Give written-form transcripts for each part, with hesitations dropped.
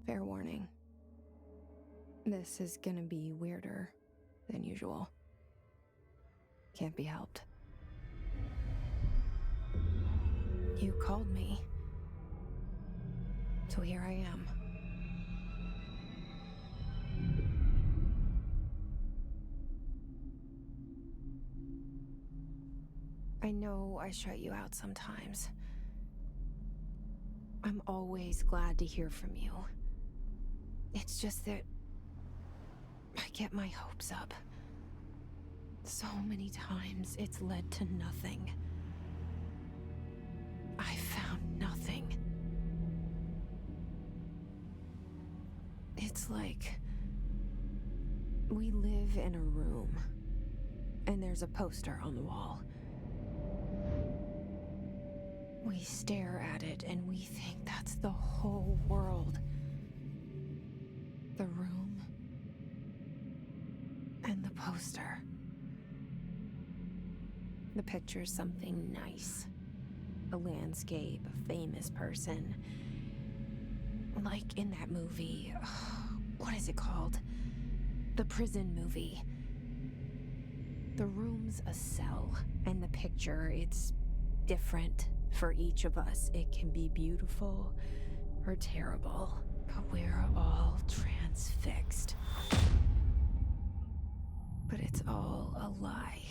Fair warning. This is gonna be weirder than usual. Can't be helped. You called me. So here I am. I know I shut you out sometimes. I'm always glad to hear from you. It's just that I get my hopes up. So many times it's led to nothing. I found nothing. It's like we live in a room and there's a poster on the wall. We stare at it and we think that's the whole world. The room and the poster. The picture's something nice. A landscape, a famous person. Like in that movie, what is it called? The prison movie. The room's a cell, and the picture, it's different for each of us. It can be beautiful or terrible, but we're all transfixed. But it's all a lie.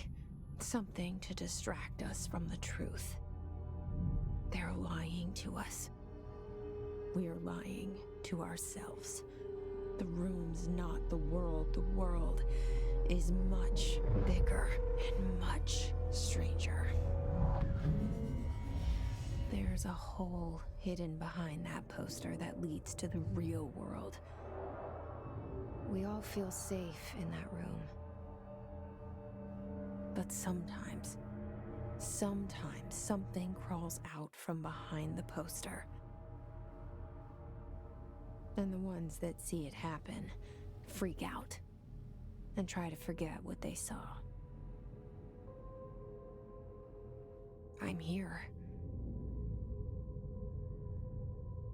Something to distract us from the truth. They're lying to us. We're lying to ourselves. The room's not the world. The world is much bigger and much stranger. There's a hole hidden behind that poster that leads to the real world. We all feel safe in that room. But sometimes something crawls out from behind the poster. And the ones that see it happen freak out and try to forget what they saw. I'm here.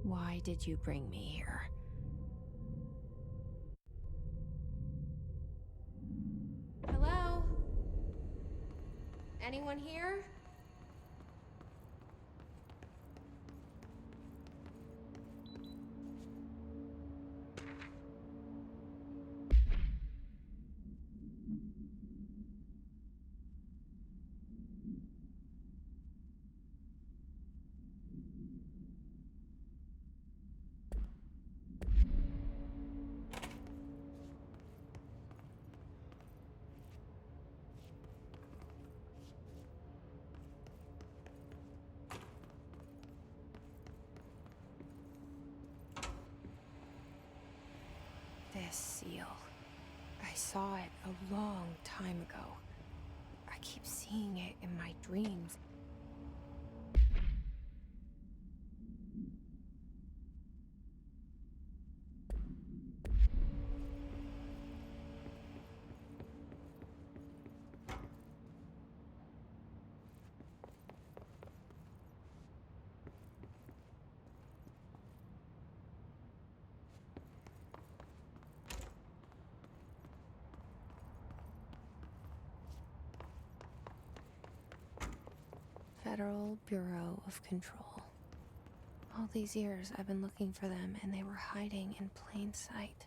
Why did you bring me here? Hello? Anyone here? This seal. I saw it a long time ago. I keep seeing it in my dreams. Federal Bureau of Control. All these years I've been looking for them and they were hiding in plain sight.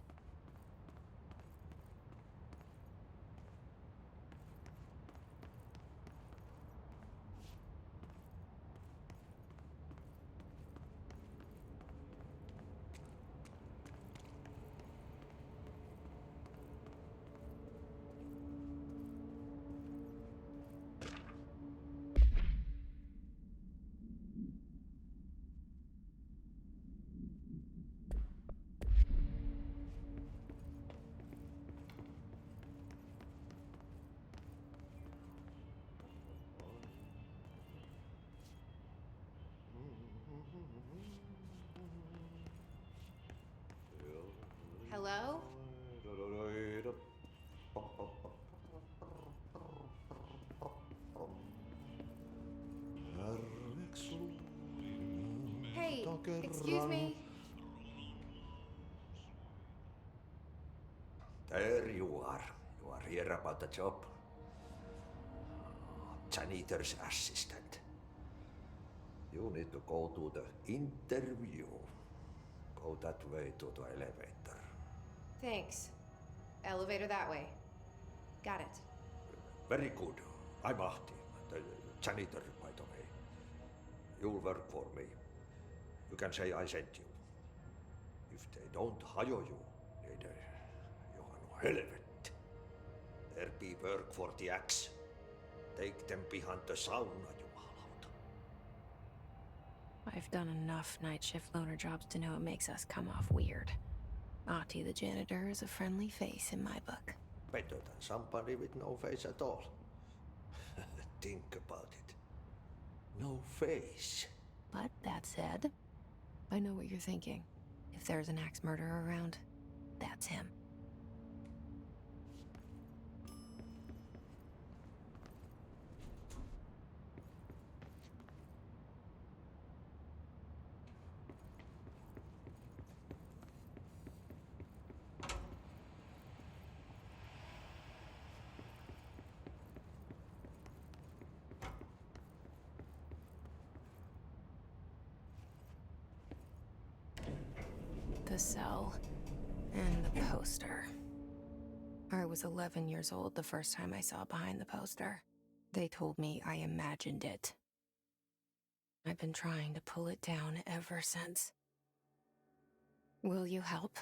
Hello? Hey, excuse me. about the job? Janitor's assistant. You need to go to the interview. Go that way to the elevator. Thanks. Elevator that way. Got it. Very good. I'm Ahti, the janitor, by the way. You'll work for me. You can say I sent you. If they don't hire you, niin Johan helvet. There be work for the axe. Take them behind the sauna, jumalauta. I've done enough night shift loner jobs to know it makes us come off weird. Ahti the janitor is a friendly face in my book. Better than somebody with no face at all. Think about it. No face. But that said, I know what you're thinking. If there's an axe murderer around, that's him. The cell and the poster. I was 11 years old the first time I saw behind the poster. They told me I imagined it. I've been trying to pull it down ever since. Will you help?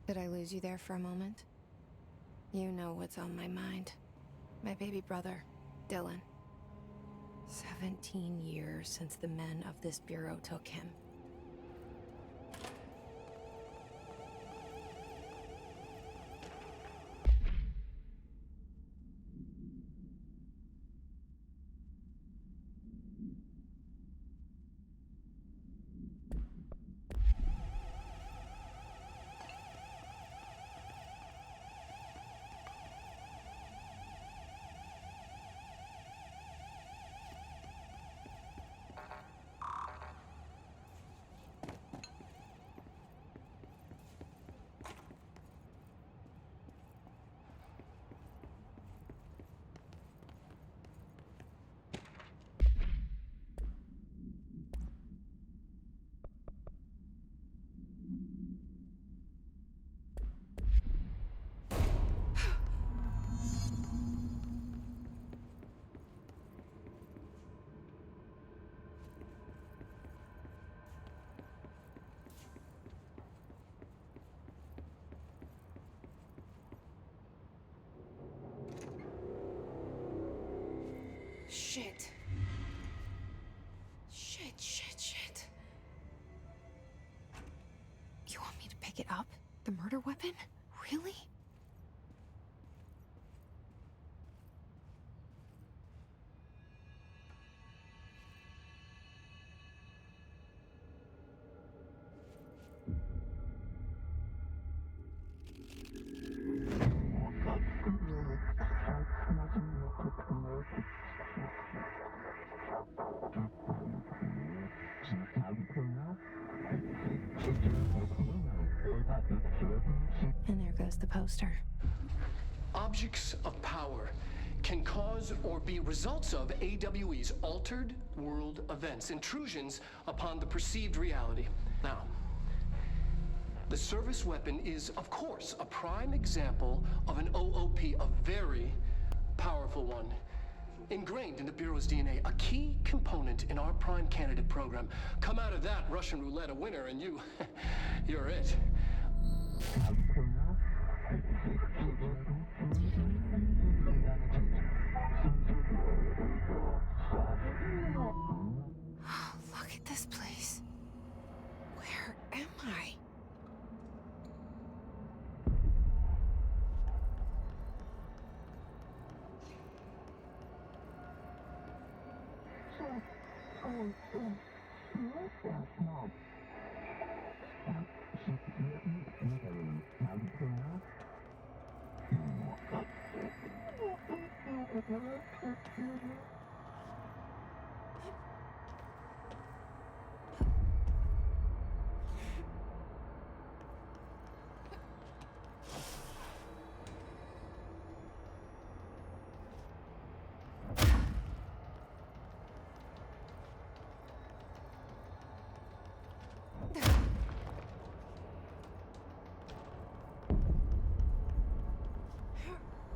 Did I lose you there for a moment? You know what's on my mind. My baby brother, Dylan. 17 years since the men of this bureau took him. Shit. Shit. You want me to pick it up? The murder weapon? Really? And there goes the poster. Objects of power can cause or be results of AWE's altered world events, intrusions upon the perceived reality. Now, The service weapon is, of course, a prime example of an OOP, a very powerful one. Ingrained in the Bureau's DNA, a key component in our prime candidate program. Come out of that Russian roulette a winner and you're it. Look at this place. Where am I?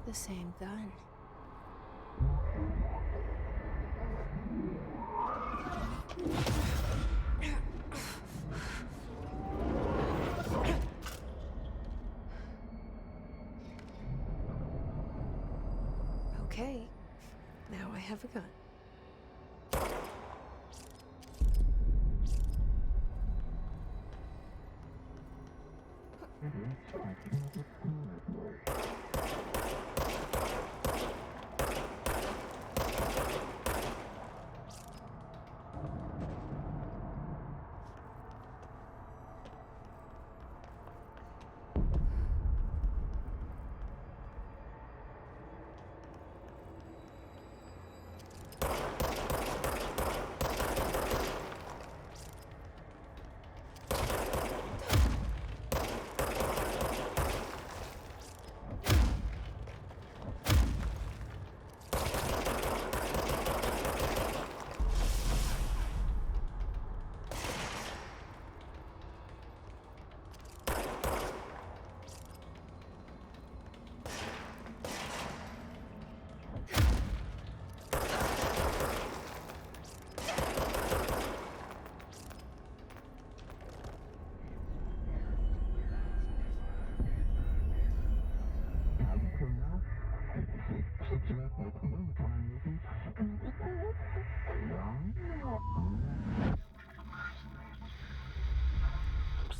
The same gun. Okay, now I have a gun.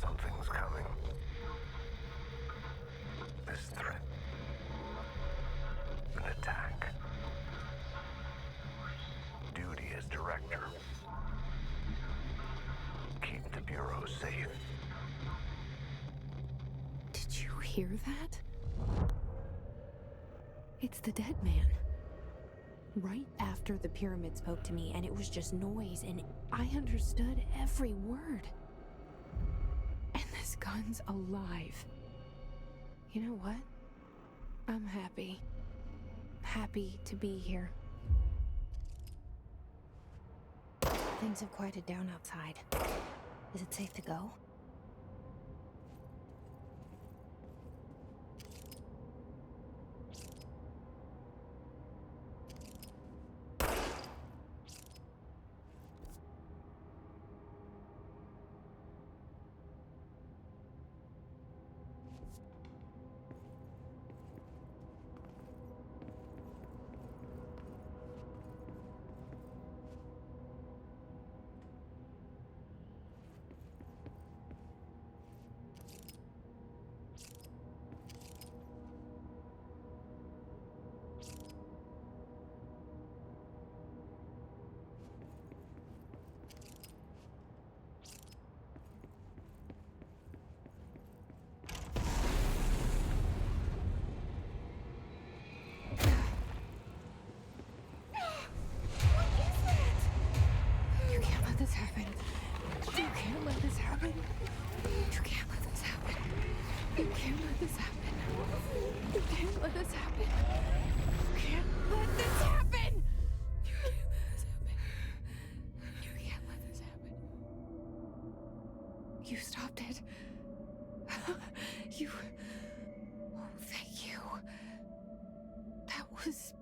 Something's coming. This threat. An attack. Duty as director. Keep the Bureau safe. Did you hear that? It's the dead man. Right after the pyramid spoke to me, and it was just noise, and I understood every word. And this gun's alive. You know what? I'm happy. Happy to be here. Things have quieted down outside. Is it safe to go? This happen. You can't let this happen. You can't let this happen. You can't let this happen. You can't let this happen. You can't let this happen. You can't let this happen. You can't let this happen. You stopped it. You. Oh, thank you. That was.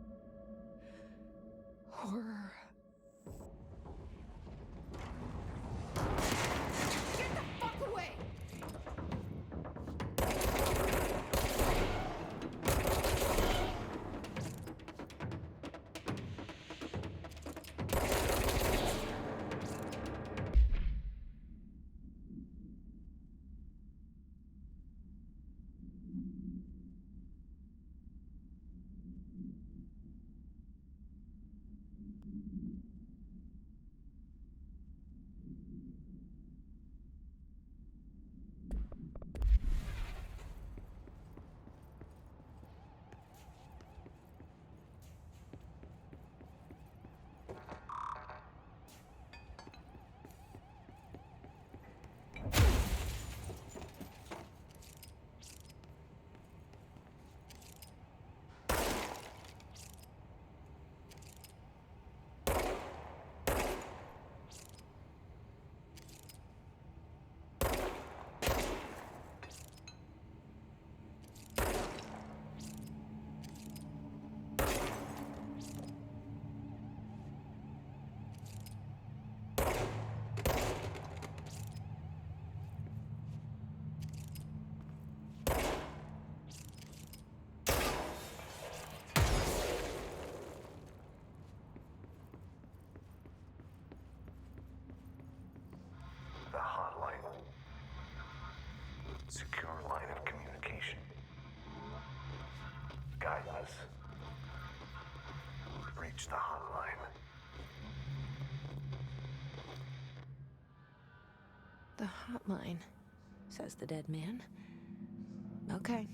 Horror. Get the fuck away! The hotline. Secure line of communication. Guidance. Reach the hotline. The hotline, says the dead man. Okay.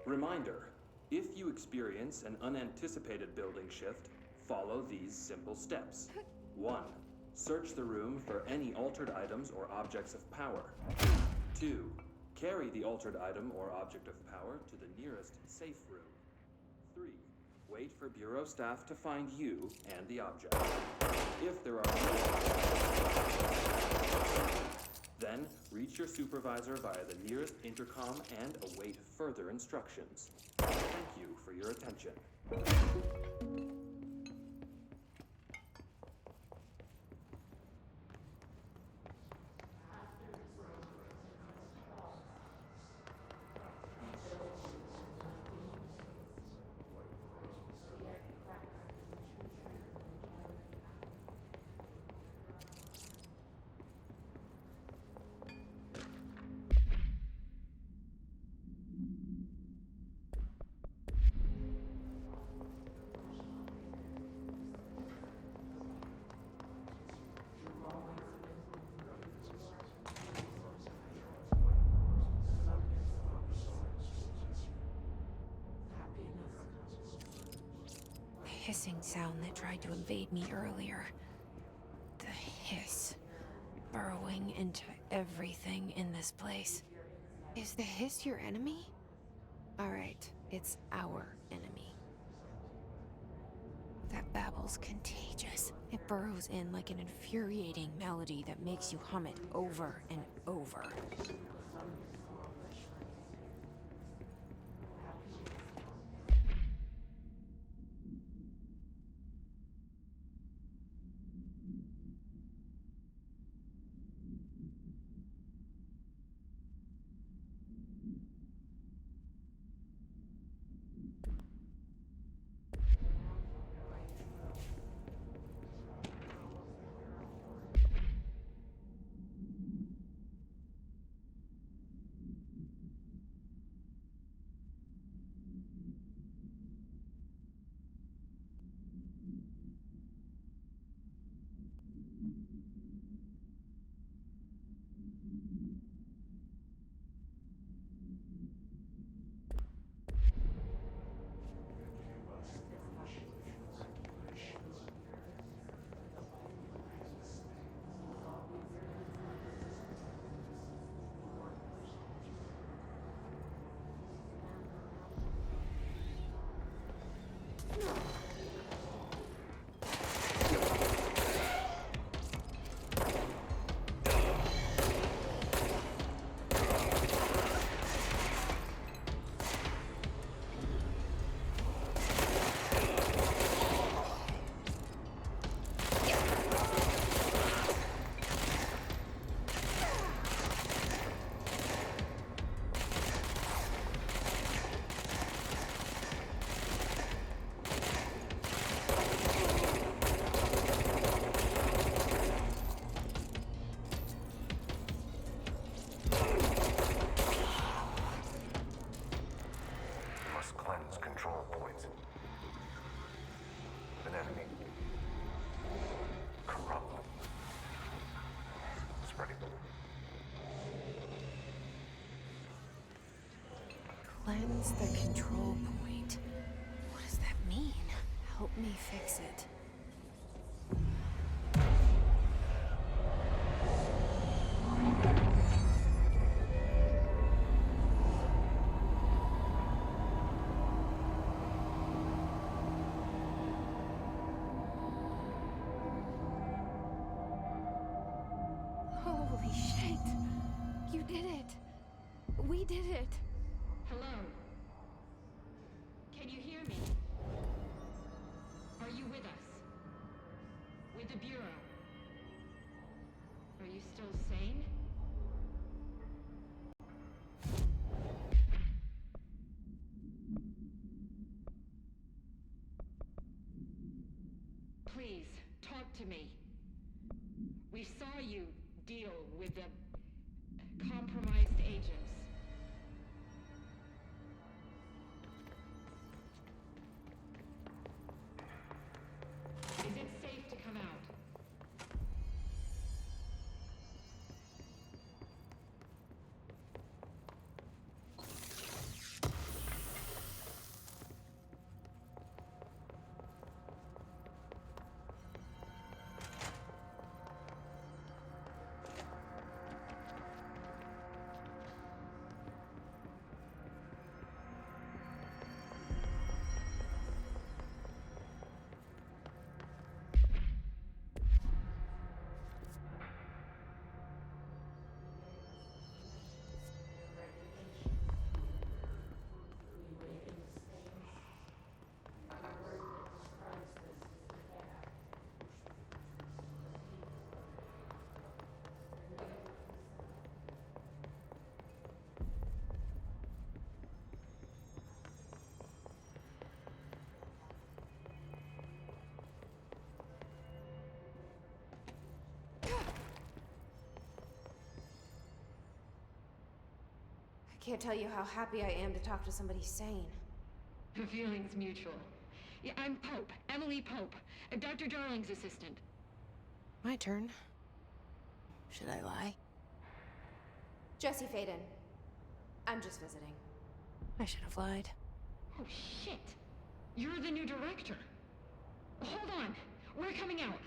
Reminder, if you experience an unanticipated building shift, follow these simple steps. 1. Search the room for any altered items or objects of power. 2. Carry the altered item or object of power to the nearest safe room. 3. Wait for Bureau staff to find you and the object. If there are no then reach your supervisor via the nearest intercom and await further instructions. Thank you for your attention. Hissing sound that tried to invade me earlier. The hiss. Burrowing into everything in this place. Is the hiss your enemy? Alright, it's our enemy. That babble's contagious. It burrows in like an infuriating melody that makes you hum it over and over. Cleanse the control point. What does that mean? Help me fix it. Holy shit! You did it! We did it! Hello? Can you hear me? Are you with us? With the Bureau? Are you still sane? Please, talk to me. We saw you deal with the compromised agents. Is it safe to come out? can't tell you how happy I am to talk to somebody sane. The feeling's mutual. Yeah, I'm Pope, Emily Pope, Dr. Darling's assistant. My turn. Should I lie? Jesse Faden. I'm just visiting. I should have lied. Oh, shit. You're the new director. Hold on. We're coming out.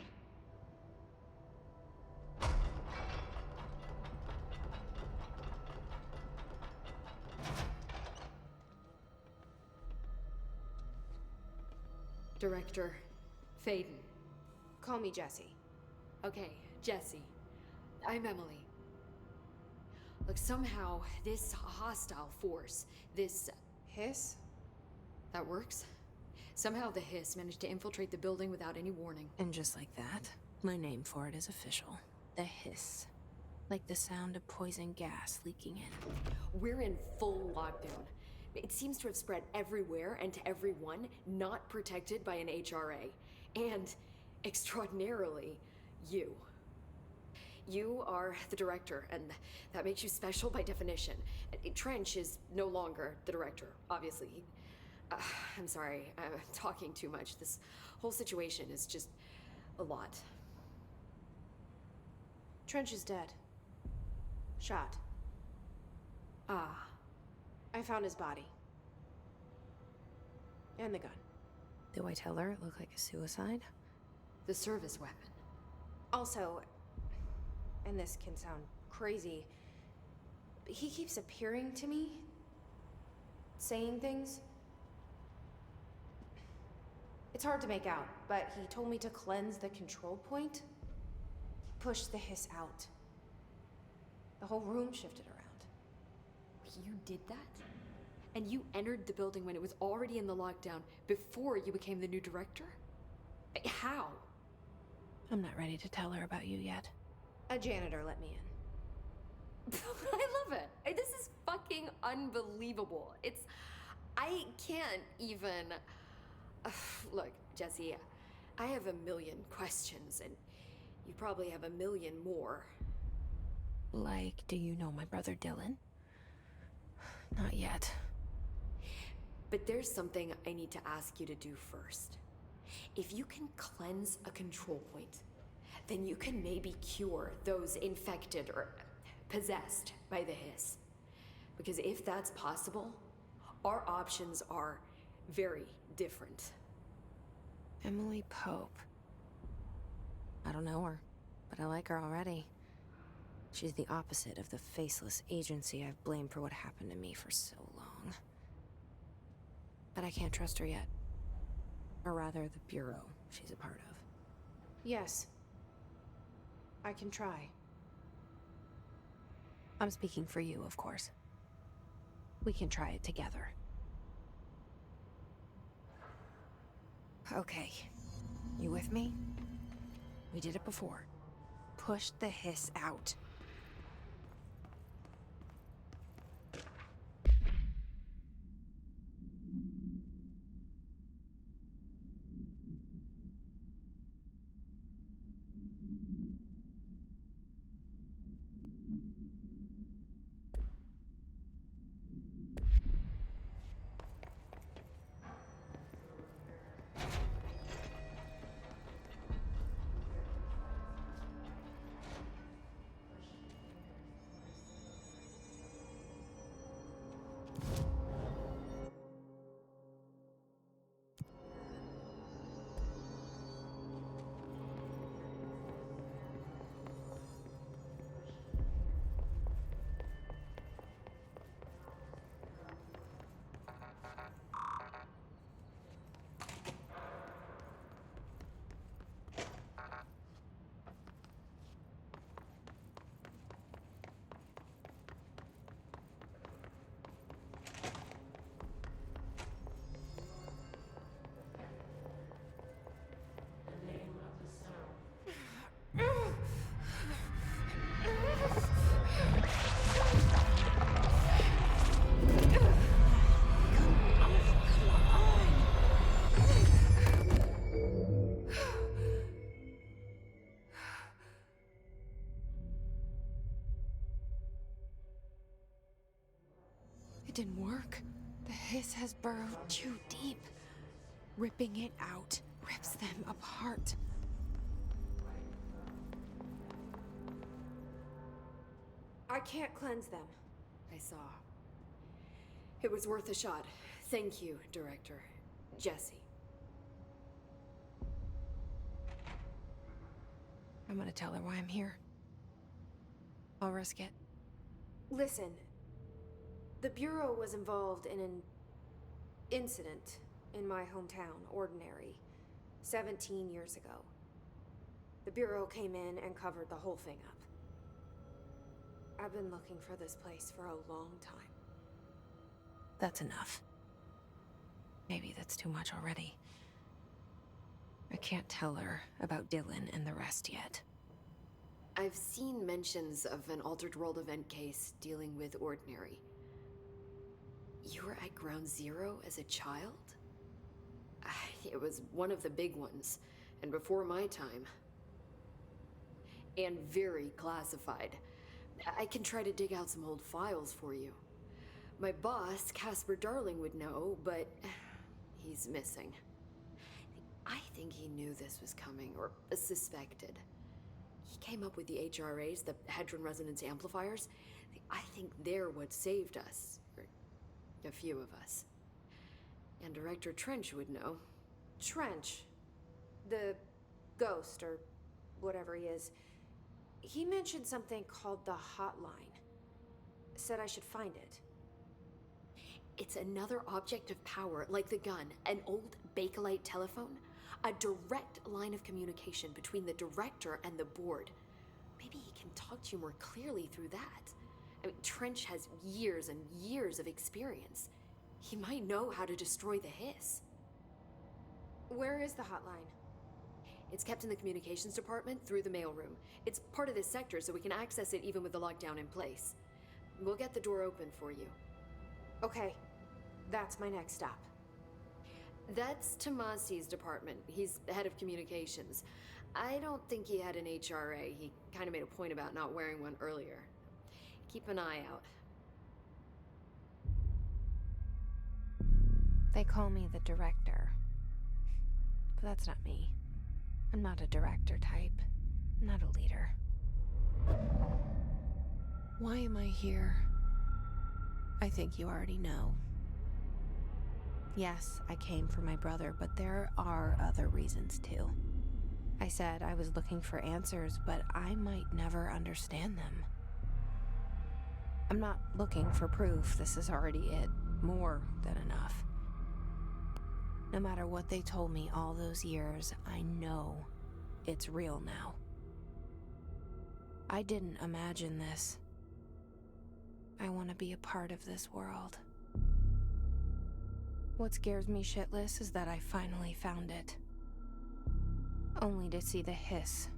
Director Faden. Call me Jesse. Okay, Jesse. I'm Emily. Look, somehow this hostile force, this... Hiss? That works? Somehow the hiss managed to infiltrate the building without any warning. And just like that, my name for it is official. The hiss. Like the sound of poison gas leaking in. We're in full lockdown. It seems to have spread everywhere and to everyone not protected by an HRA. And, extraordinarily, you. You are the director, and that makes you special by definition. Trench is no longer the director, obviously. I'm sorry, I'm talking too much. This whole situation is just a lot. Trench is dead. Shot. Ah. I found his body. And the gun. Do I tell her it looked like a suicide? The service weapon. Also, and this can sound crazy, but he keeps appearing to me, saying things. It's hard to make out, but he told me to cleanse the control point, push the hiss out. The whole room shifted around. You did that? And you entered the building when it was already in the lockdown before you became the new director? How? I'm not ready to tell her about you yet. A janitor let me in. I love it. This is fucking unbelievable. I can't even... Look, Jesse, I have a million questions, and you probably have a million more. Like, do you know my brother Dylan? Not yet. But there's something I need to ask you to do first. If you can cleanse a control point, then you can maybe cure those infected or possessed by the hiss. Because if that's possible, our options are very different. Emily Pope. I don't know her, but I like her already. She's the opposite of the faceless agency I've blamed for what happened to me for so long. But I can't trust her yet. Or rather, the bureau she's a part of. Yes. I can try. I'm speaking for you, of course. We can try it together. Okay. You with me? We did it before. Push the hiss out. It didn't work. The hiss has burrowed too deep. Ripping it out rips them apart. I can't cleanse them. I saw. It was worth a shot. Thank you, Director. Jesse. I'm gonna tell her why I'm here. I'll risk it. Listen, the Bureau was involved in an incident in my hometown, Ordinary, 17 years ago. The Bureau came in and covered the whole thing up. I've been looking for this place for a long time. That's enough. Maybe that's too much already. I can't tell her about Dylan and the rest yet. I've seen mentions of an Altered World event case dealing with Ordinary. You were at Ground Zero as a child? It was one of the big ones, and before my time. And very classified. I can try to dig out some old files for you. My boss, Casper Darling, would know, but he's missing. I think he knew this was coming, or suspected. He came up with the HRAs, the Hadron Resonance Amplifiers. I think they're what saved us. Or a few of us. And Director Trench would know. Trench, the ghost, or whatever he is, he mentioned something called the Hotline. Said I should find it. It's another object of power, like the gun, an old Bakelite telephone. A direct line of communication between the director and the board. Maybe he can talk to you more clearly through that. I mean, Trench has years and years of experience. He might know how to destroy the hiss. Where is the hotline? It's kept in the communications department through the mailroom. It's part of this sector, so we can access it even with the lockdown in place. We'll get the door open for you. Okay, that's my next stop. That's Tomasi's department. He's the head of communications. I don't think he had an HRA. He kind of made a point about not wearing one earlier. Keep an eye out. They call me the director. But that's not me. I'm not a director type. I'm not a leader. Why am I here? I think you already know. Yes, I came for my brother, but there are other reasons too. I said I was looking for answers, but I might never understand them. I'm not looking for proof. This is already it. More than enough. No matter what they told me all those years, I know it's real now. I didn't imagine this. I want to be a part of this world. What scares me shitless is that I finally found it. Only to see the hiss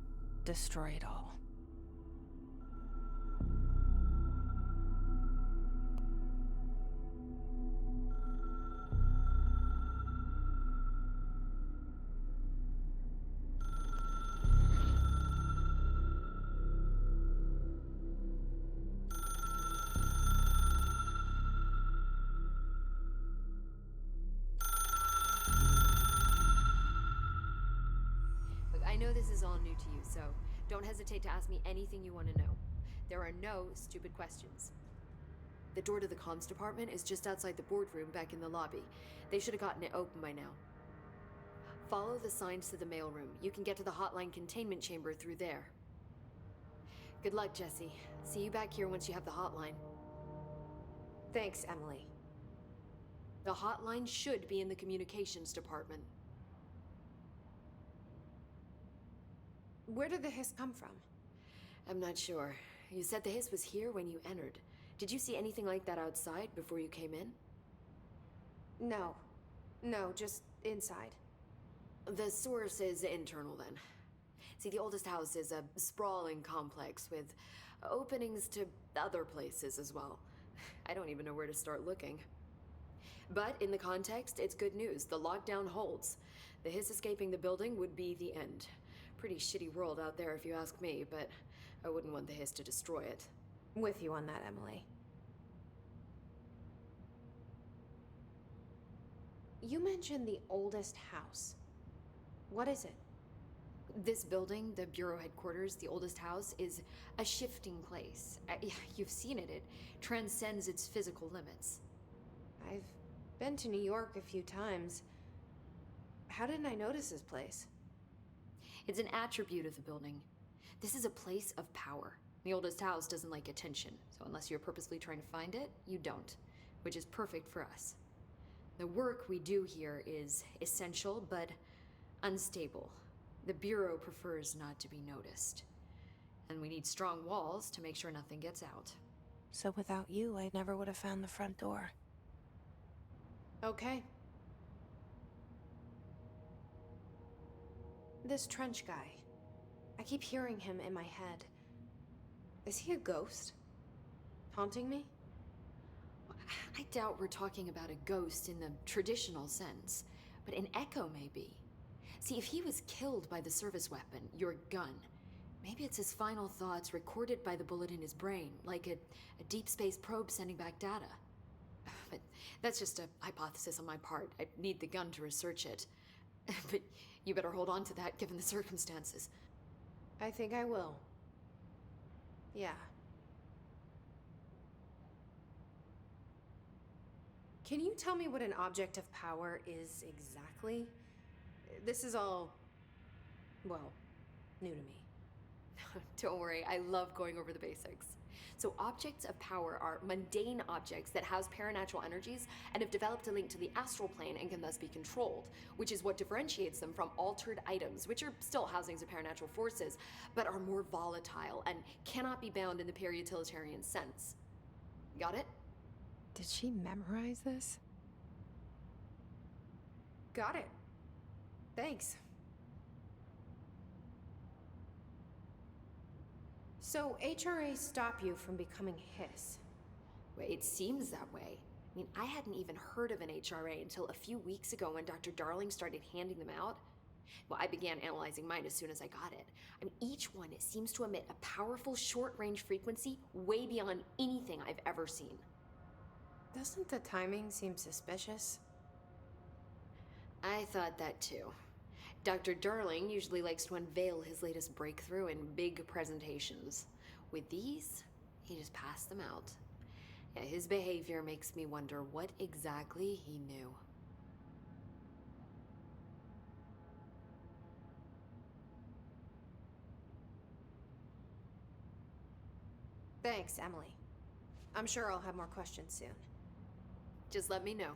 destroy it all. I know this is all new to you, so don't hesitate to ask me anything you want to know. There are no stupid questions. The door to the comms department is just outside the boardroom back in the lobby. They should have gotten it open by now. Follow the signs to the mailroom. You can get to the hotline containment chamber through there. Good luck, Jesse. See you back here once you have the hotline. Thanks, Emily. The hotline should be in the communications department. Where did the hiss come from? I'm not sure. You said the hiss was here when you entered. Did you see anything like that outside before you came in? No. No, just inside. The source is internal then. See, the oldest house is a sprawling complex with openings to other places as well. I don't even know where to start looking. But in the context, it's good news. The lockdown holds. The hiss escaping the building would be the end. Pretty shitty world out there if you ask me, but I wouldn't want the hiss to destroy it. With you on that, Emily. you mentioned the oldest house. What is it? This building, the Bureau headquarters, the oldest house, is a shifting place. You've seen it. It transcends its physical limits. I've been to New York a few times. How didn't I notice this place? It's an attribute of the building. This is a place of power. The oldest house doesn't like attention, so unless you're purposely trying to find it, you don't, which is perfect for us. The work we do here is essential, but unstable. The Bureau prefers not to be noticed. And we need strong walls to make sure nothing gets out. So without you, I never would have found the front door. Okay. This Trench guy. I keep hearing him in my head. Is he a ghost? Haunting me? I doubt we're talking about a ghost in the traditional sense, but an echo maybe. See, if he was killed by the service weapon, your gun, maybe it's his final thoughts recorded by the bullet in his brain, like a deep space probe sending back data. But that's just a hypothesis on my part. I need the gun to research it. But you better hold on to that given the circumstances. I think I will. Yeah. Can you tell me what an object of power is exactly? This is all, well, new to me. Don't worry, I love going over the basics. So objects of power are mundane objects that house paranatural energies and have developed a link to the astral plane and can thus be controlled, which is what differentiates them from altered items, which are still housings of paranatural forces, but are more volatile and cannot be bound in the peri-utilitarian sense. Got it? Did she memorize this? Got it. Thanks. So HRA stop you from becoming his? Well, it seems that way. I mean, I hadn't even heard of an HRA until a few weeks ago when Dr. Darling started handing them out. Well, I began analyzing mine as soon as I got it. I mean, each one seems to emit a powerful short-range frequency way beyond anything I've ever seen. Doesn't the timing seem suspicious? I thought that too. Dr. Darling usually likes to unveil his latest breakthrough in big presentations. With these, he just passed them out. Yeah, his behavior makes me wonder what exactly he knew. Thanks, Emily. I'm sure I'll have more questions soon. Just let me know.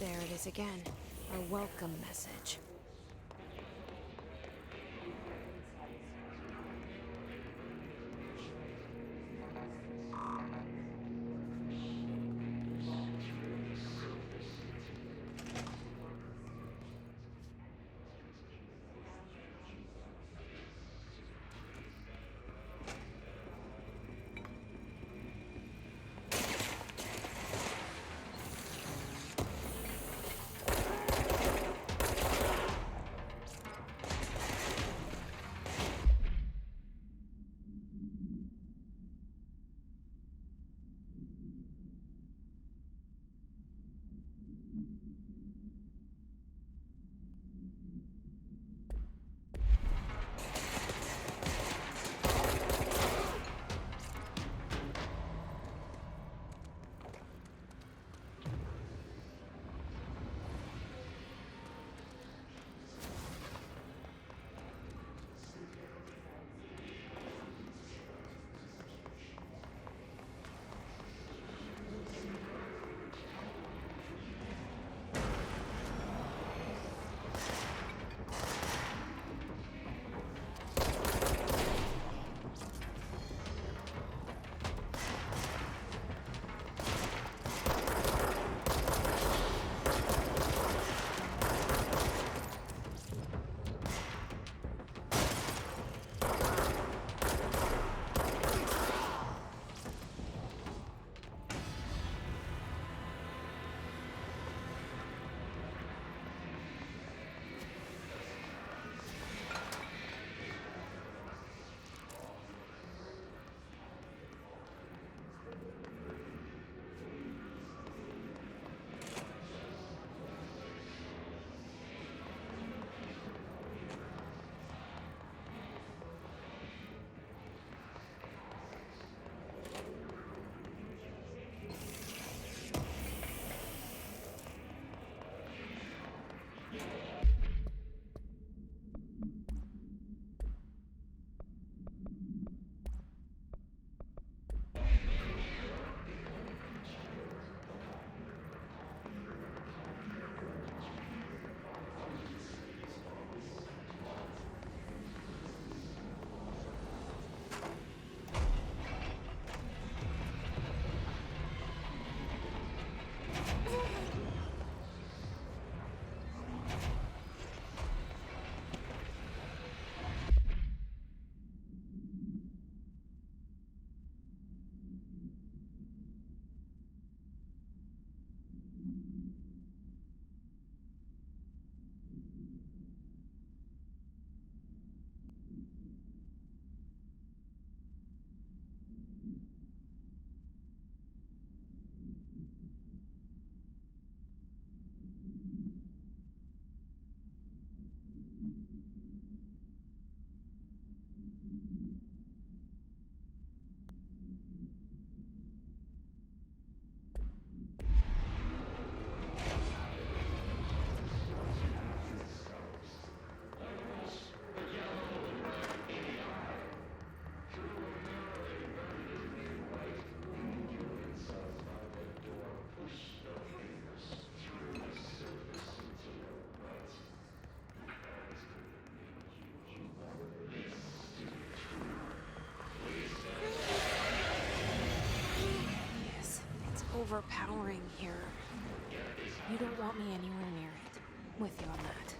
There it is again. Our welcome message. Overpowering here. You don't want me anywhere near it. With you on that.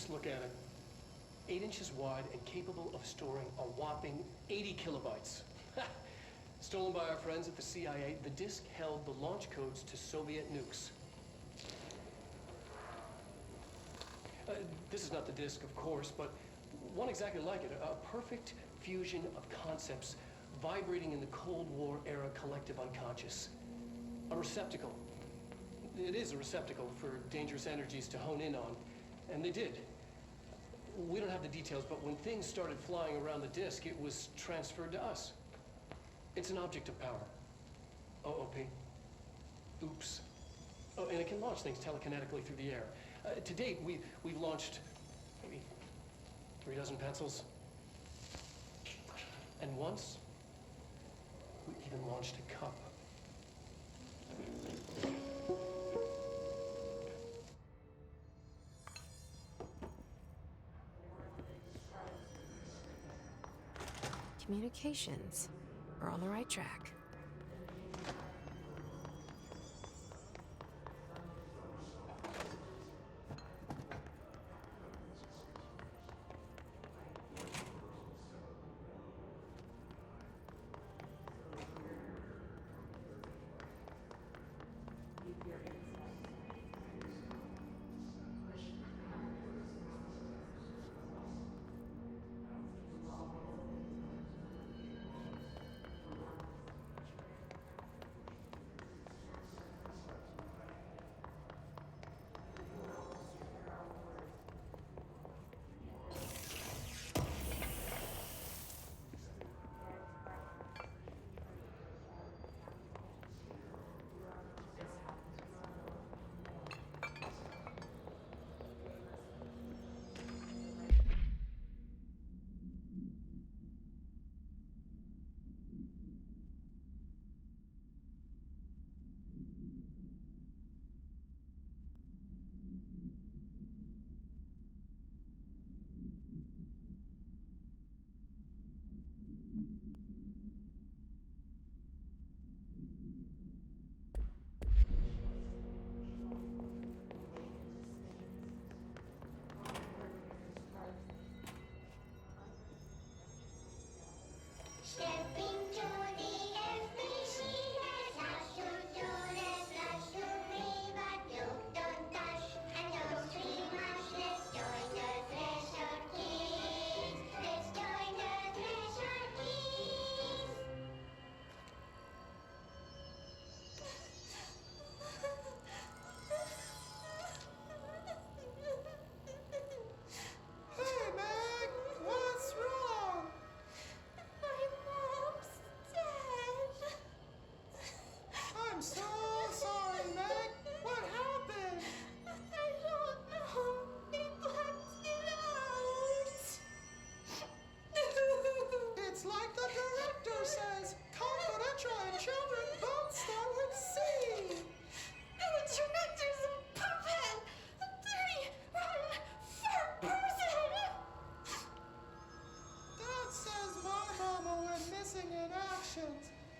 Just look at it. 8 inches wide and capable of storing a whopping 80 kilobytes. Stolen by our friends at the CIA, the disk held the launch codes to Soviet nukes. This is not the disk, of course, but one exactly like it. A perfect fusion of concepts vibrating in the Cold War era collective unconscious. A receptacle. It is a receptacle for dangerous energies to hone in on, and they did. We don't have the details, but when things started flying around the disk, it was transferred to us. It's an object of power. OOP. Oops. Oh, and it can launch things telekinetically through the air. To date, we've launched maybe 3 dozen pencils. And once, we even launched a cup. Communications. We're on the right track.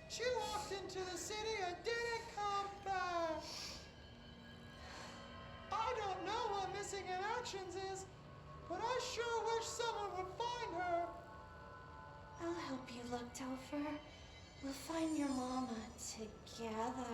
She walked into the city and didn't come back. I don't know what missing in actions is, but I sure wish someone would find her. I'll help you look, Topher. We'll find your mama together.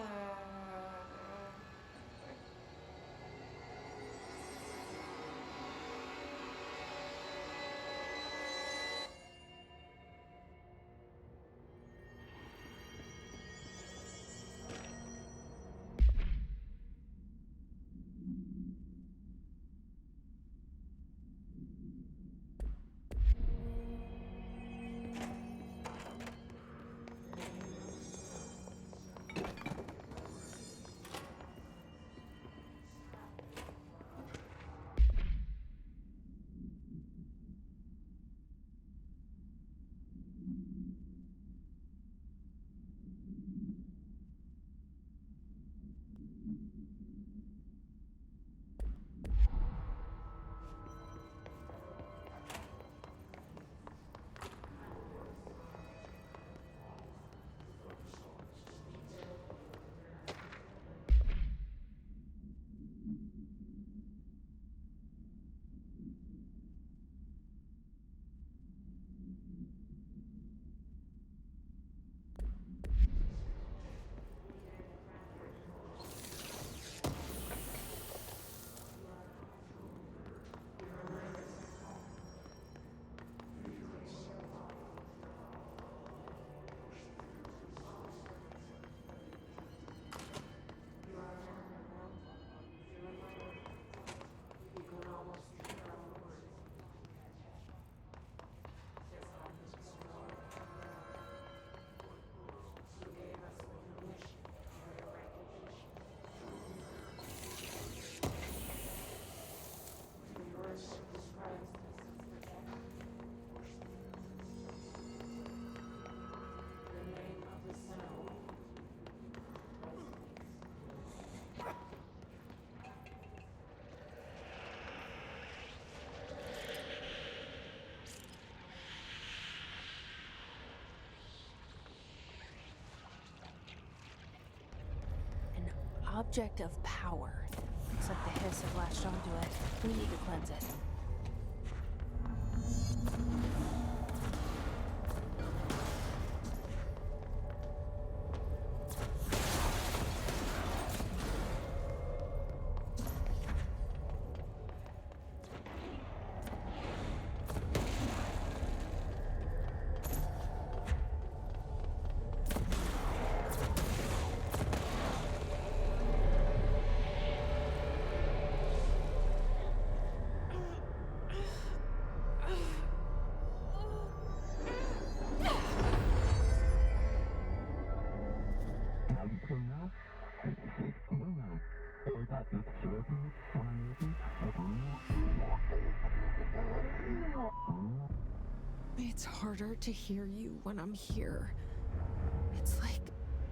object of power. Looks like the hiss have latched onto it. We need to cleanse it. It's harder to hear you when I'm here. It's like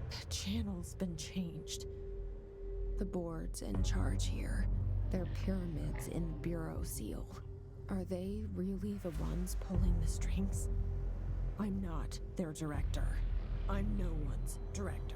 the channel's been changed. The board's in charge here. They're pyramids in the Bureau seal. Are they really the ones pulling the strings? I'm not their director. I'm no one's director.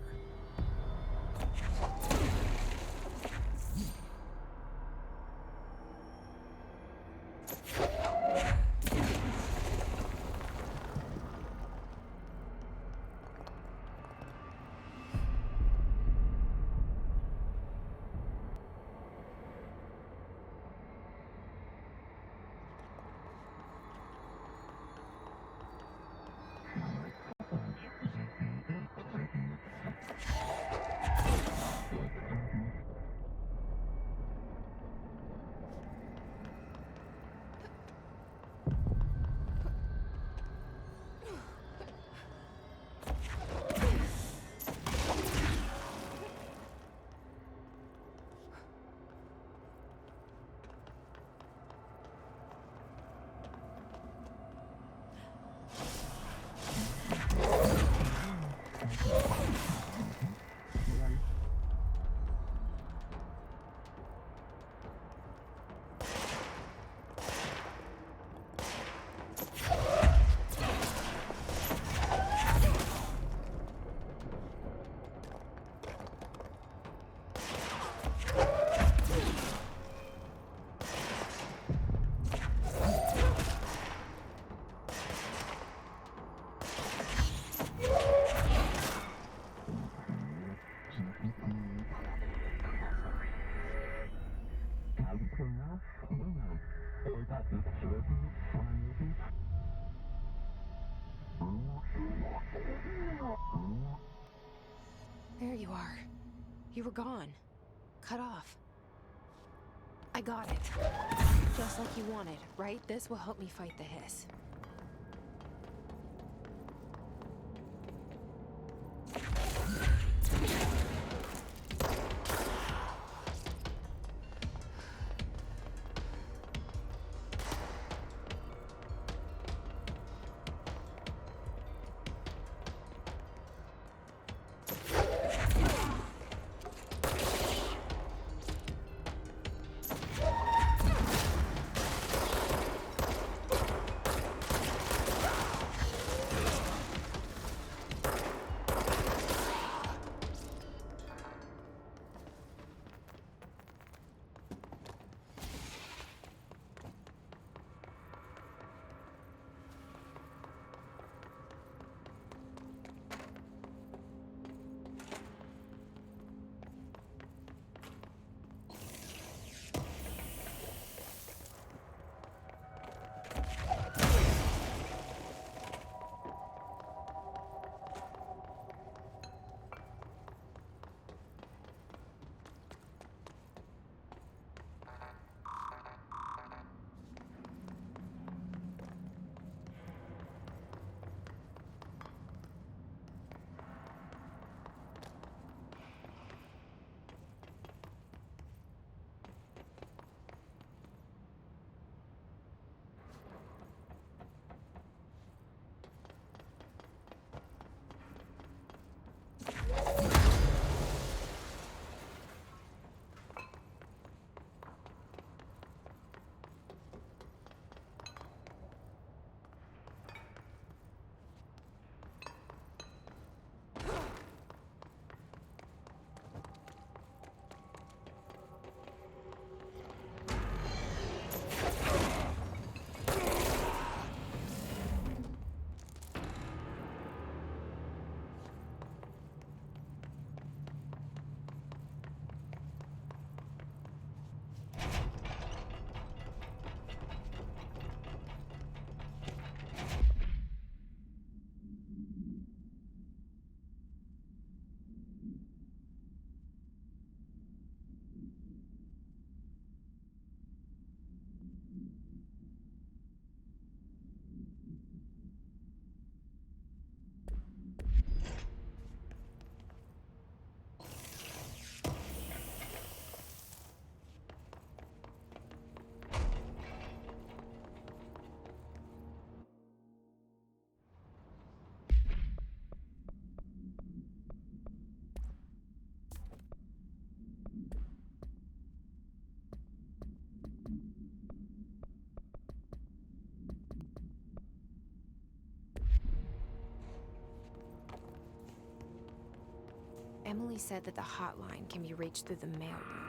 There you are. You were gone. Cut off. I got it. Just like you wanted, right? This will help me fight the hiss. Emily said that the hotline can be reached through the mail room.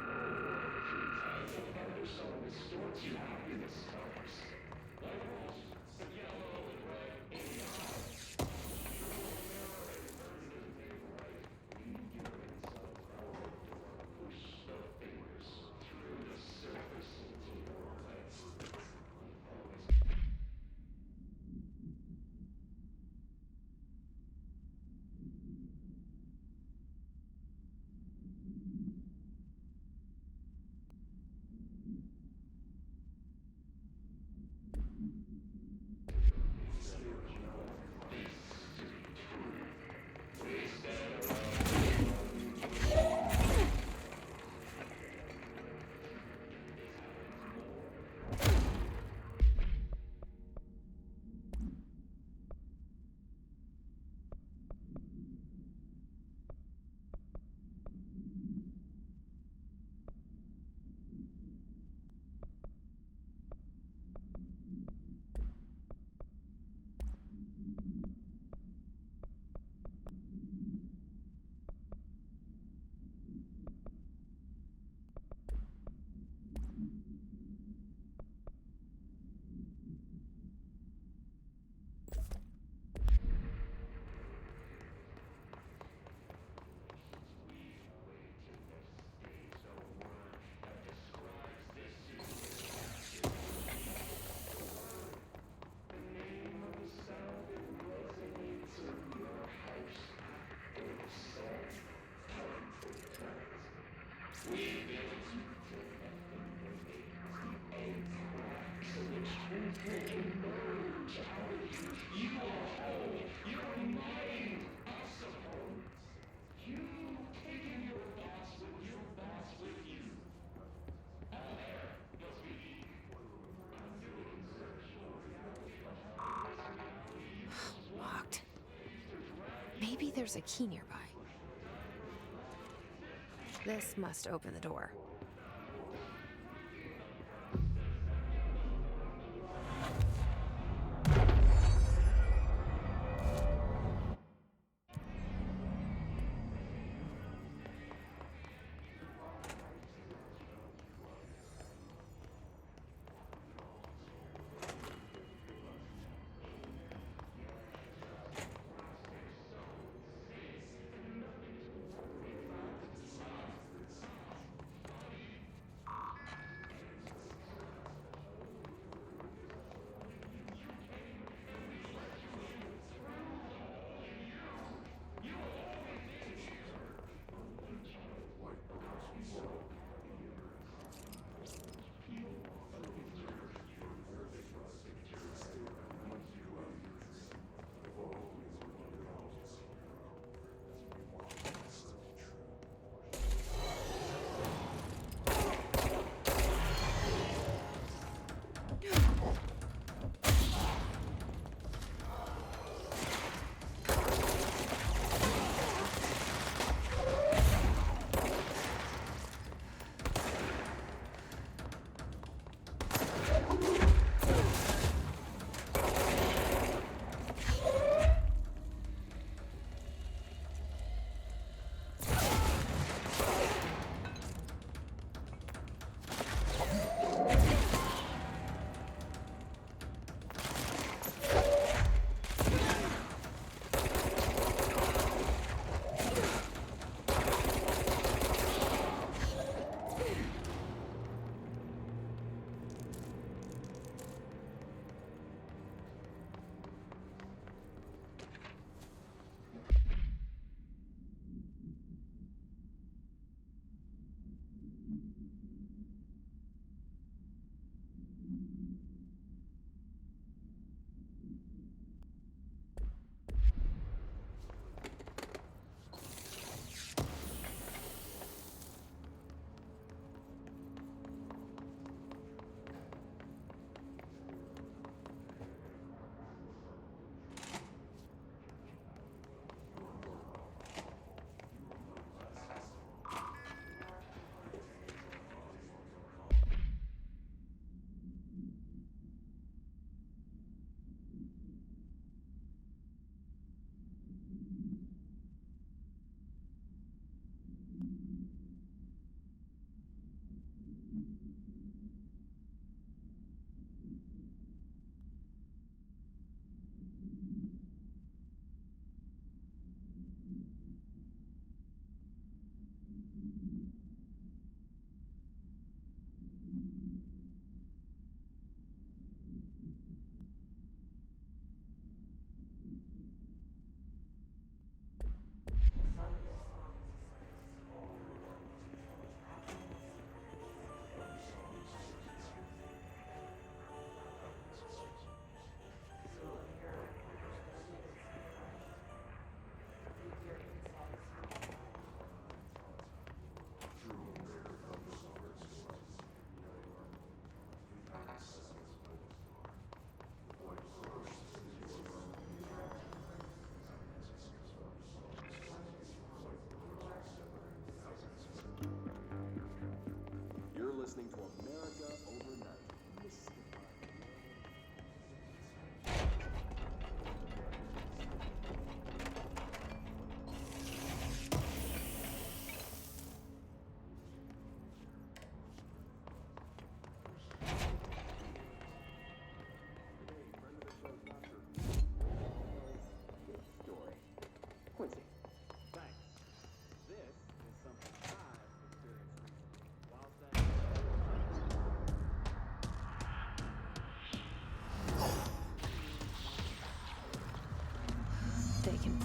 Locked. Maybe there's a key nearby. This must open the door.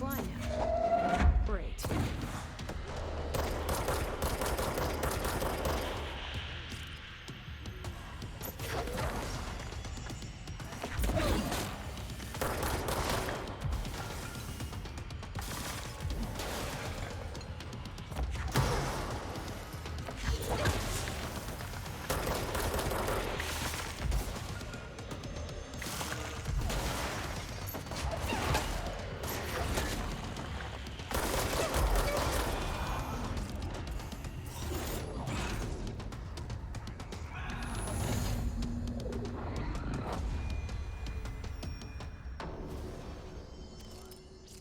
fly now. Great.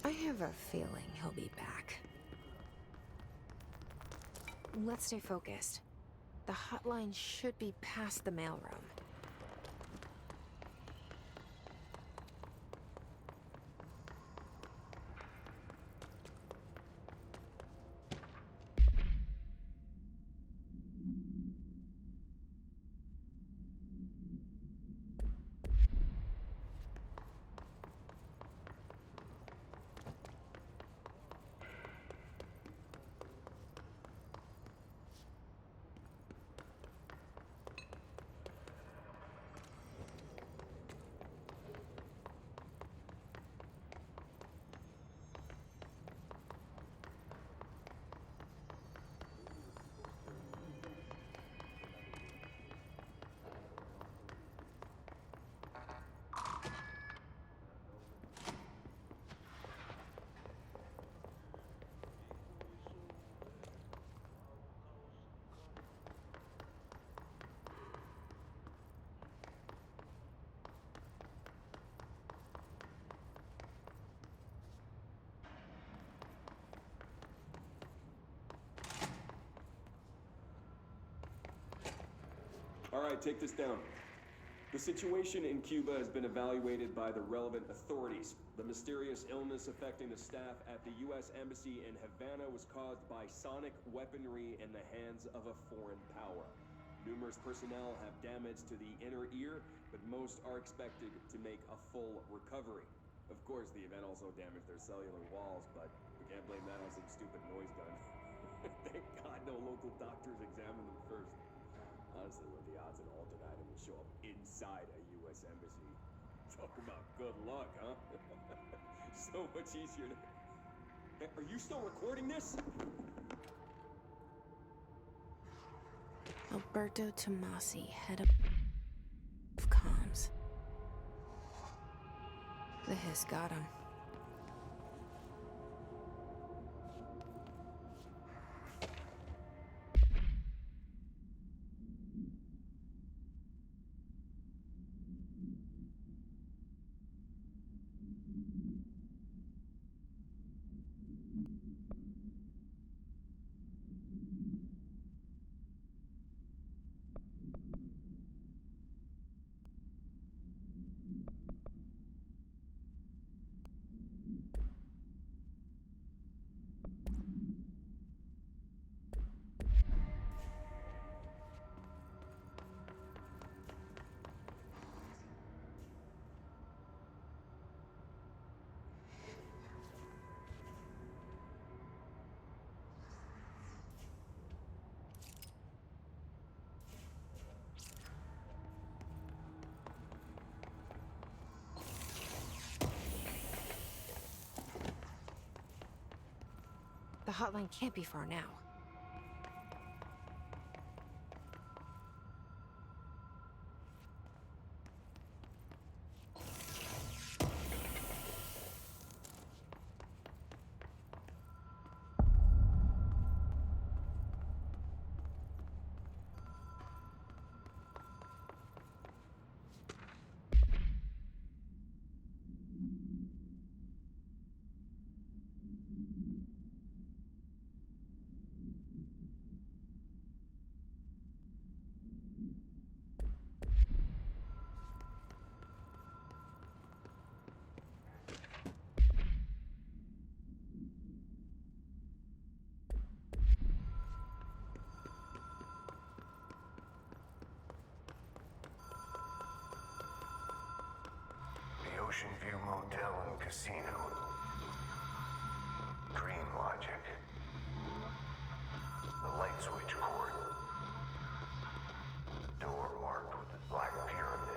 I have a feeling he'll be back. Let's stay focused. The hotline should be past the mailroom. All right, take this down. The situation in Cuba has been evaluated by the relevant authorities. The mysterious illness affecting the staff at the U.S. Embassy in Havana was caused by sonic weaponry in the hands of a foreign power. Numerous personnel have damage to the inner ear, but most are expected to make a full recovery. Of course, the event also damaged their cellular walls, but we can't blame that on some stupid noise gun. Thank God no local doctors examined them first. Honestly, what are the odds an altered item will show up inside a U.S. embassy? Talk about good luck, huh? So much easier to... Hey, are you still recording this? Alberto Tomasi, head of comms. The hiss got him. The hotline can't be far now. The Ocean View Motel and Casino. Dream logic. The light switch cord. Door marked with the black pyramid.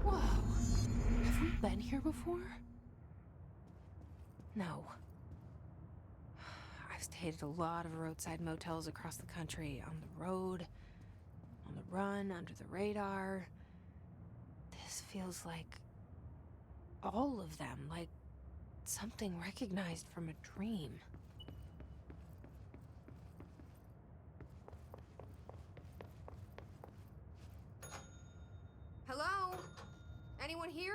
Whoa. Have we been here before? No. I've stayed at a lot of roadside motels across the country, on the road, on the run, under the radar. This feels like all of them, like something recognized from a dream. Hello? Anyone here?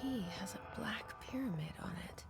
Key has a black pyramid on it.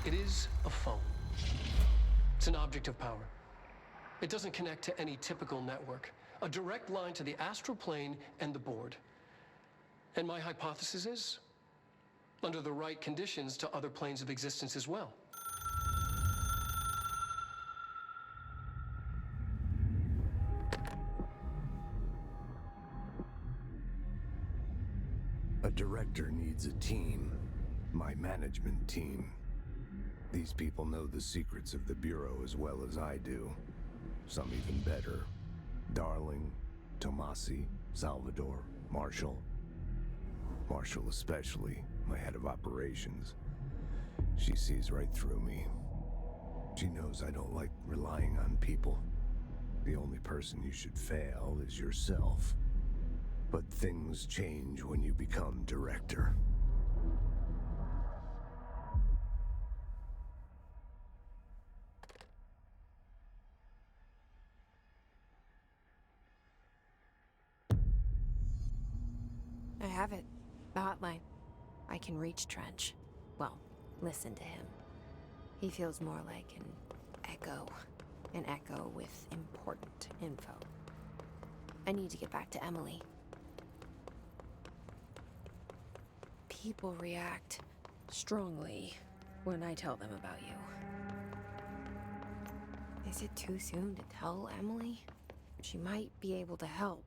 It is a phone. It's an object of power. It doesn't connect to any typical network. A direct line to the astral plane and the board. And my hypothesis is, under the right conditions, to other planes of existence as well. A director needs a team. My management team. These people know the secrets of the Bureau as well as I do. Some even better. Darling, Tomasi, Salvador, Marshall. Marshall especially, my head of operations. She sees right through me. She knows I don't like relying on people. The only person you should fail is yourself. But things change when you become director. I have it. The hotline. I can reach Trench. Well, listen to him. He feels more like an echo. An echo with important info. I need to get back to Emily. People react strongly when I tell them about you. Is it too soon to tell Emily? She might be able to help.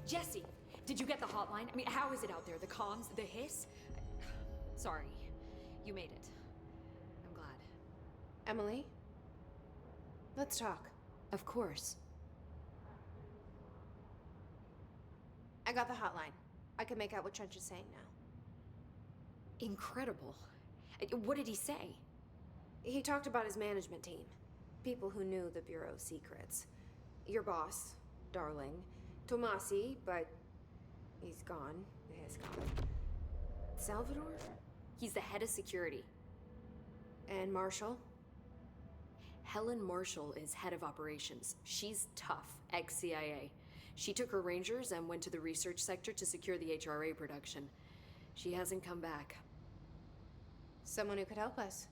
Jesse, did you get the hotline? I mean, how is it out there? The comms, the hiss? Sorry, you made it. I'm glad. Emily? Let's talk. Of course. I got the hotline. I can make out what Trench is saying now. Incredible. What did he say? He talked about his management team. People who knew the Bureau's secrets. Your boss, Darling. Tomasi, but he's gone. He's gone. Salvador? He's the head of security. And Marshall? Helen Marshall is head of operations. She's tough, ex-CIA. She took her Rangers and went to the research sector to secure the HRA production. She hasn't come back. Someone who could help us.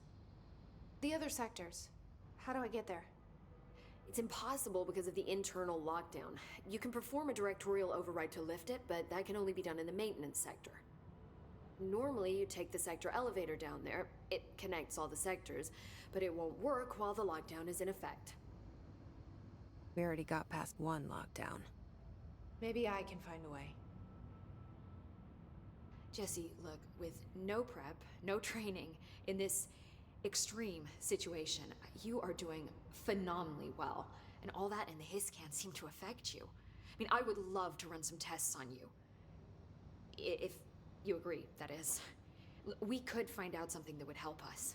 The other sectors. How do I get there? It's impossible because of the internal lockdown. You can perform a directorial override to lift it, but that can only be done in the maintenance sector. Normally, you take the sector elevator down there. It connects all the sectors, but it won't work while the lockdown is in effect. We already got past one lockdown. Maybe I can find a way. Jesse, look, with no prep, no training, in this extreme situation. You are doing phenomenally well, and all that in the hiss can't seem to affect you. I mean, I would love to run some tests on you. If you agree, that is. We could find out something that would help us.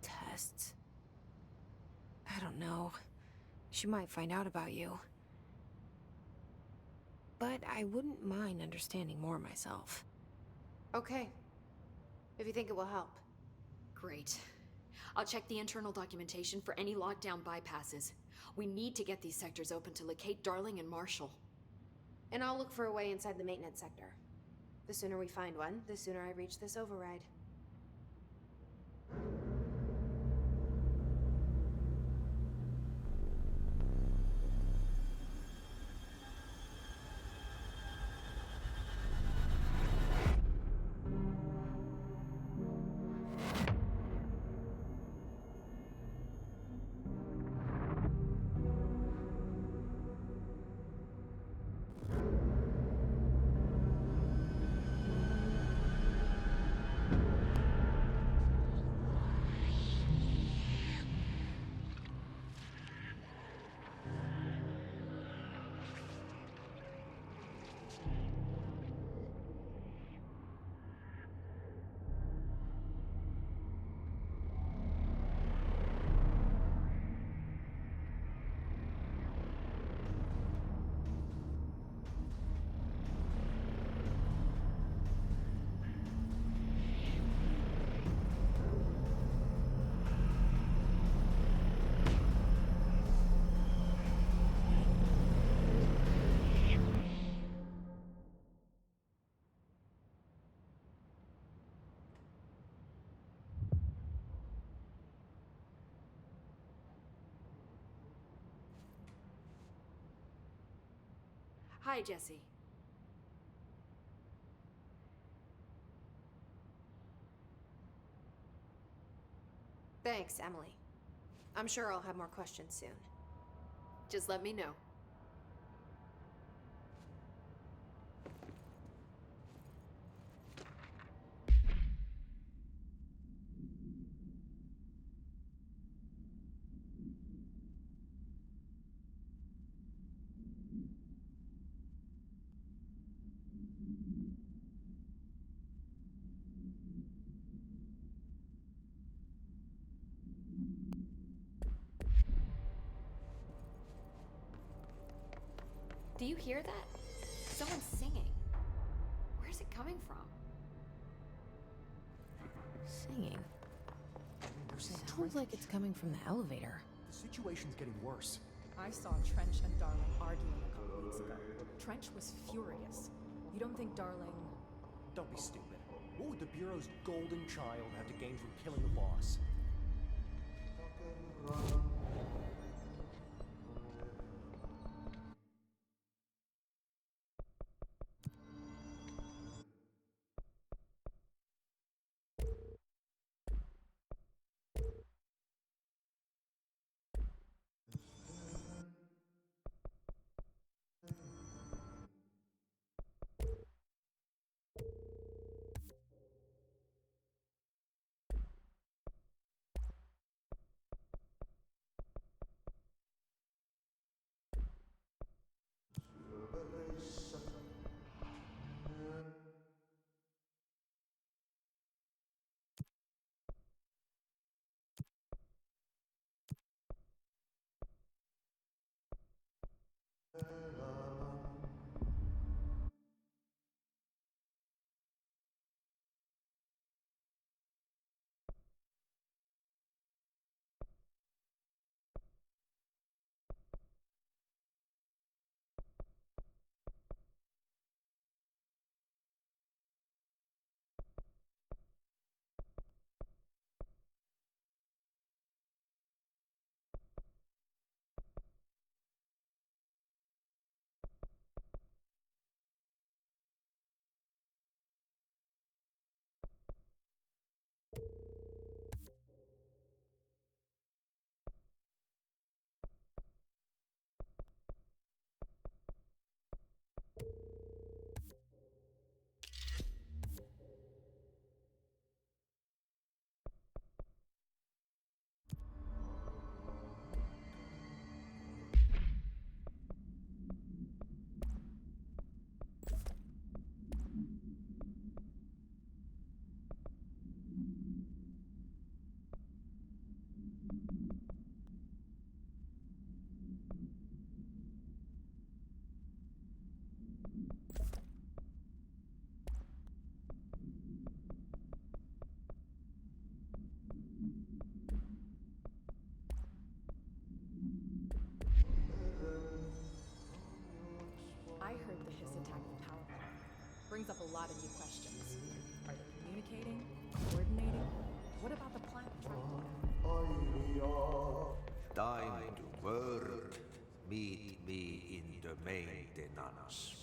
Tests? I don't know. She might find out about you. But I wouldn't mind understanding more myself. Okay. If you think it will help. Great. I'll check the internal documentation for any lockdown bypasses. We need to get these sectors open to locate Darling and Marshall. And I'll look for a way inside the maintenance sector. The sooner we find one, the sooner I reach this override. Hi, Jesse. Thanks, Emily. I'm sure I'll have more questions soon. Just let me know. Do you hear that? Someone's singing. Where's it coming from? Singing? Sounds like it's coming from the elevator. The situation's getting worse. I saw Trench and Darling arguing a couple weeks ago. Trench was furious. You don't think Darling... Don't be stupid. What would the Bureau's golden child have to gain from killing the boss? brings up a lot of new questions. Are they communicating? Coordinating? What about the planet Trent? Time to work. Meet me in the maintenance.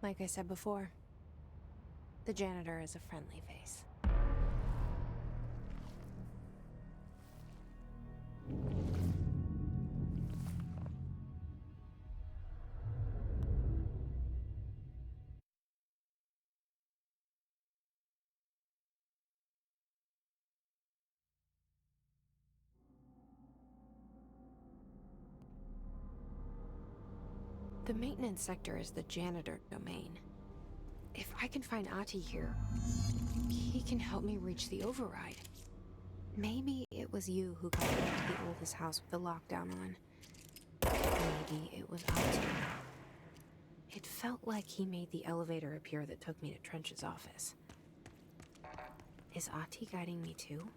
Like I said before, the janitor is a friendly face. The maintenance sector is the janitor domain. If I can find Ahti here, he can help me reach the override. Maybe it was you who got me to the oldest house with the lockdown on. Maybe it was Ahti. It felt like he made the elevator appear that took me to Trench's office. Is Ahti guiding me too?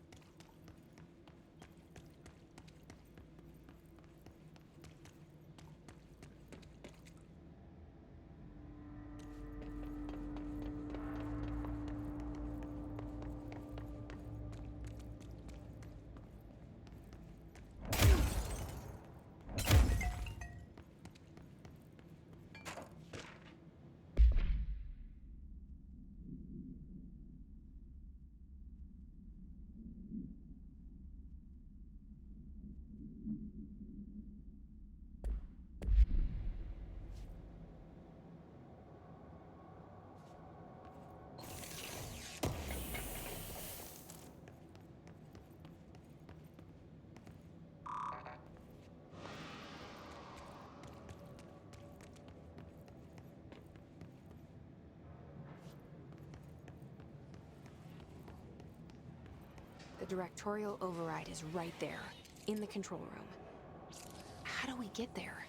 The directorial override is right there, in the control room. How do we get there?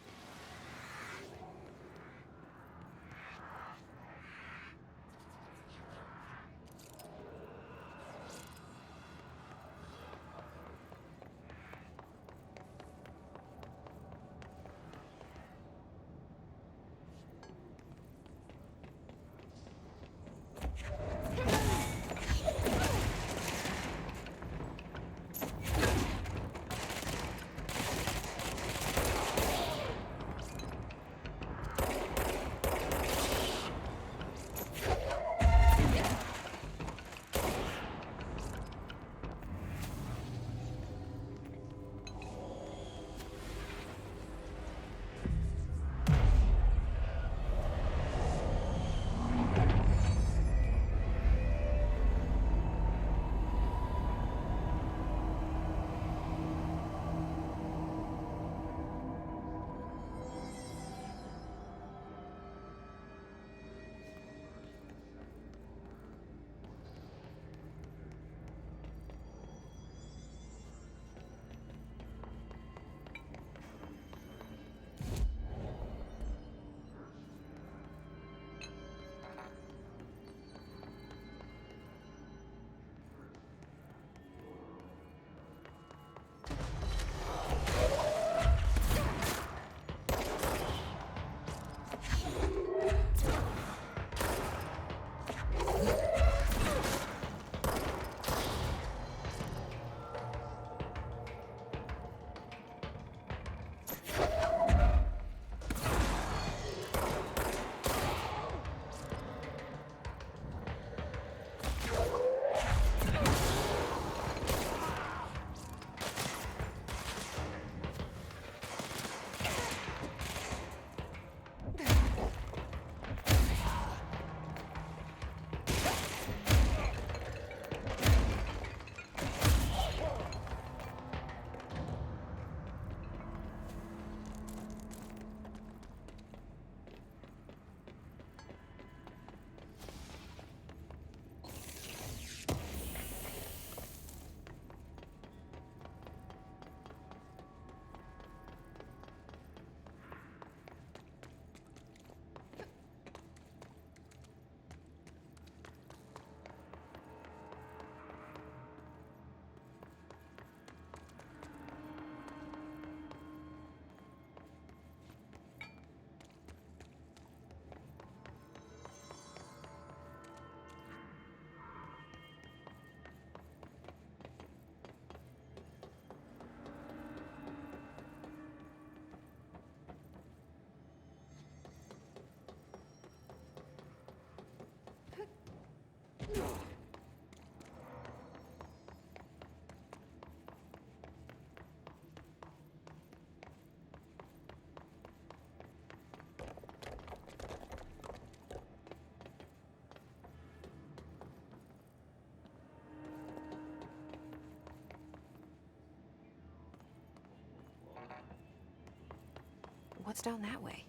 What's down that way?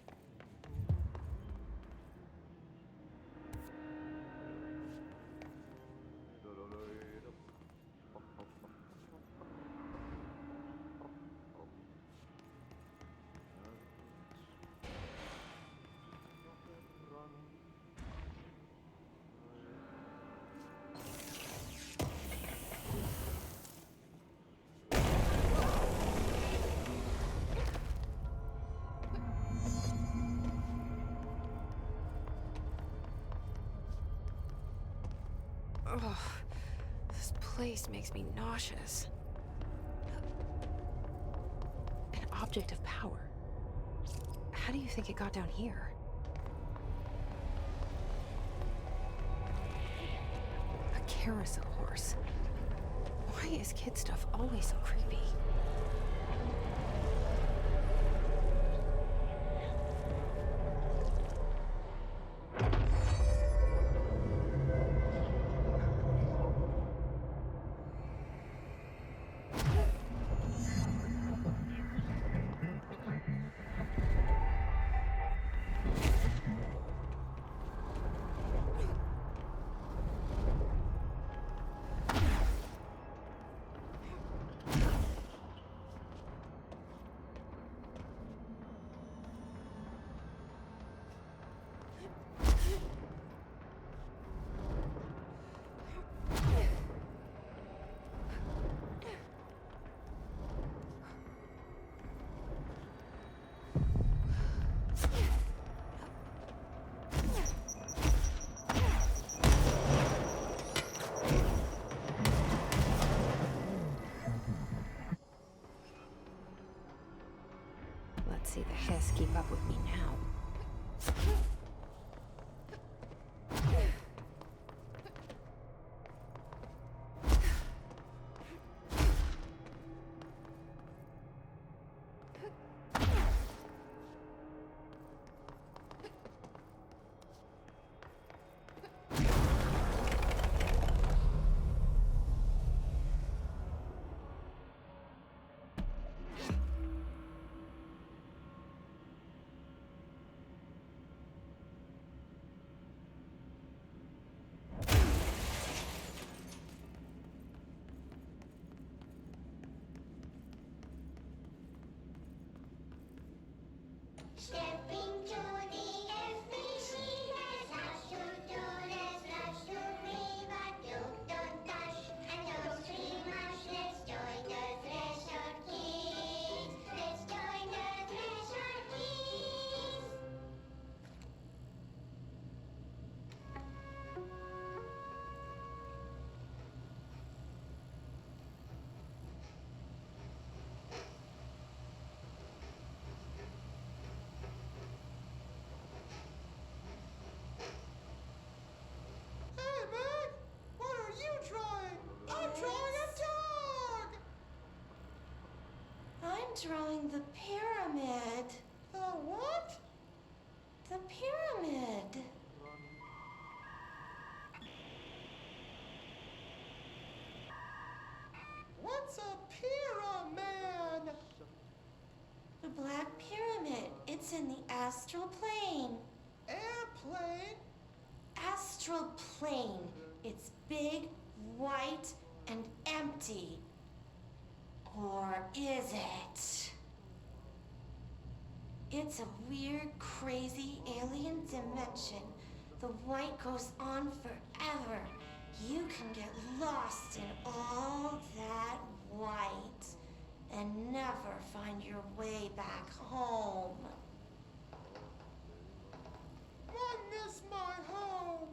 Ugh, this place makes me nauseous. An object of power. How do you think it got down here? A carousel horse. Why is kid stuff always so creepy? Let's see the hiss keep up with me now. Stepping to the FBC, there's lots to do, there's lots to read, but you don't touch and don't scream much. Let's join the Threshold Kids. Let's join the Threshold Kids. Hey, Meg! What are you drawing? I'm drawing a dog! I'm drawing the pyramid. The what? The pyramid. What's a pyramid? The Black Pyramid. It's in the astral plane. Airplane? Astral plane. It's big, white, and empty. Or is it? It's a weird, crazy alien dimension. The white goes on forever. You can get lost in all that white and never find your way back home. I miss my home.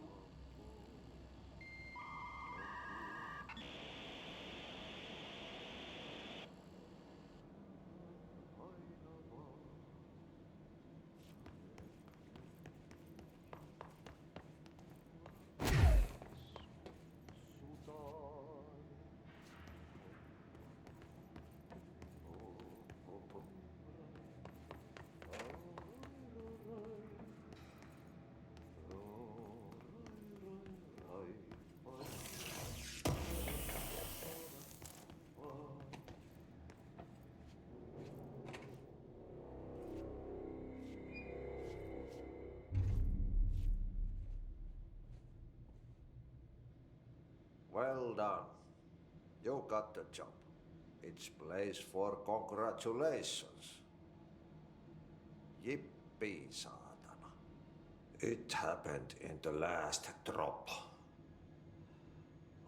Well done. You got the job. It's place for congratulations. Yippee, saatana. It happened in the last drop.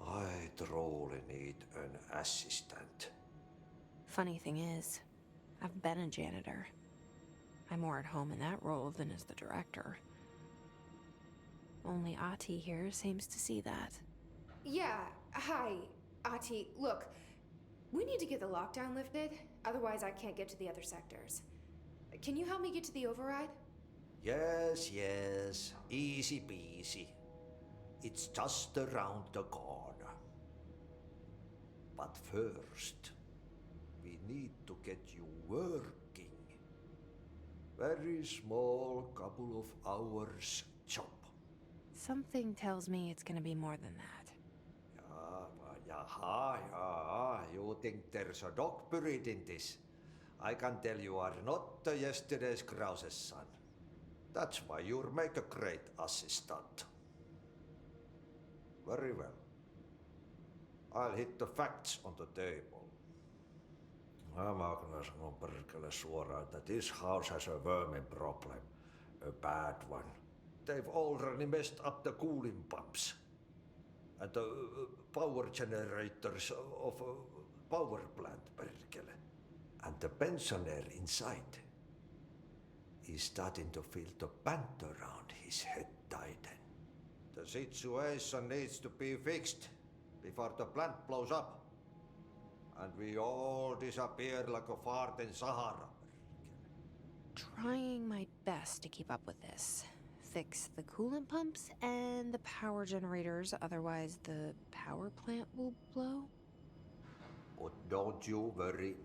I truly need an assistant. Funny thing is, I've been a janitor. I'm more at home in that role than as the director. Only Ati here seems to see that. Yeah, hi, Ati. Look, we need to get the lockdown lifted, otherwise I can't get to the other sectors. Can you help me get to the override? Yes, easy peasy. It's just around the corner. But first, we need to get you working. Very small, couple of hours job. Something tells me it's gonna be more than that. You think there's a dog buried in this? I can tell you are not yesterday's Krause's son. That's why you'll make a great assistant. Very well. I'll hit the facts on the table. Mä kyllä sanon perkele suoraan, that this house has a vermin problem. A bad one. They've already messed up the cooling pumps. And the power generators of a power plant, perkele. And the pensioner inside is starting to feel the pant around his head tighten. The situation needs to be fixed before the plant blows up. And we all disappear like a fart in Sahara. Trying my best to keep up with this. Fix the coolant pumps and the power generators, otherwise the power plant will blow. But don't you worry.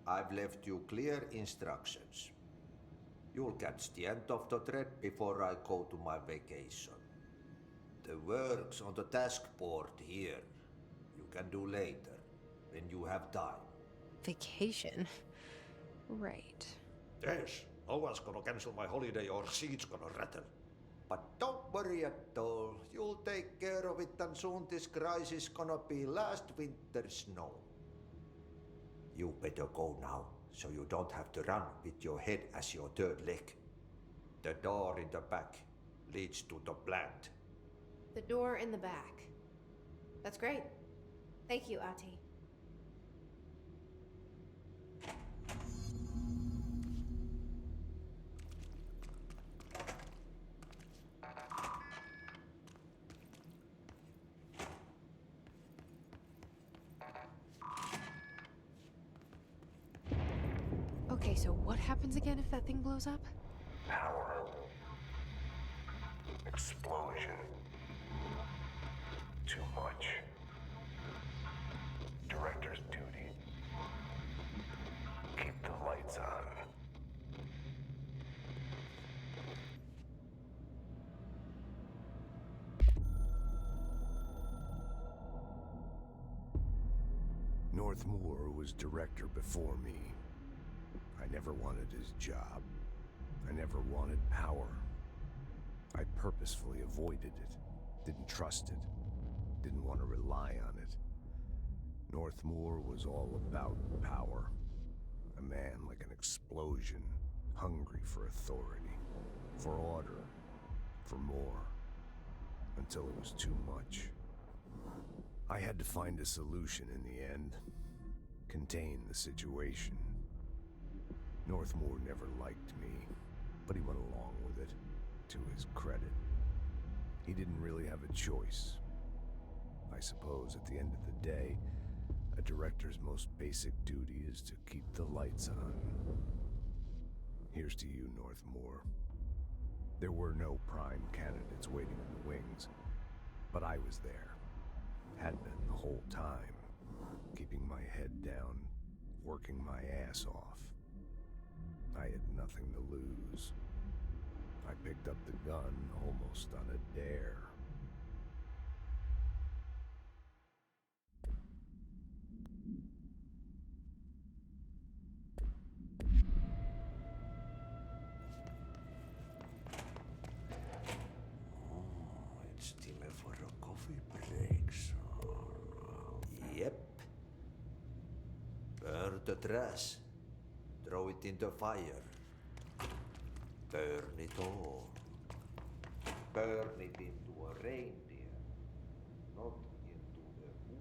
I've left you clear instructions. You'll catch the end of the thread before I go to my vacation. The work's on the task board here. You can do later, when you have time. Vacation? Right. Yes, no one's gonna cancel my holiday or seats gonna rattle. But don't worry at all. You'll take care of it and soon this crisis gonna be last winter's snow. You better go now, so you don't have to run with your head as your third leg. The door in the back leads to the plant. The door in the back. That's great. Thank you, Ati. Okay, so what happens again if that thing blows up? Power. Explosion. Too much. Director's duty. Keep the lights on. Northmoor was director before me. I never wanted his job. I never wanted power. I purposefully avoided it, didn't trust it, didn't want to rely on it. Northmoor was all about power. A man like an explosion, hungry for authority, for order, for more, until it was too much. I had to find a solution in the end, contain the situation. Northmoor never liked me, but he went along with it, to his credit. He didn't really have a choice. I suppose at the end of the day, a director's most basic duty is to keep the lights on. Here's to you, Northmoor. There were no prime candidates waiting in the wings, but I was there. Had been the whole time, keeping my head down, working my ass off. I had nothing to lose. I picked up the gun almost on a dare. It's time for a coffee break, son. the trash. Throw it in the fire. Burn it all. Burn it into a reindeer, not into a moose.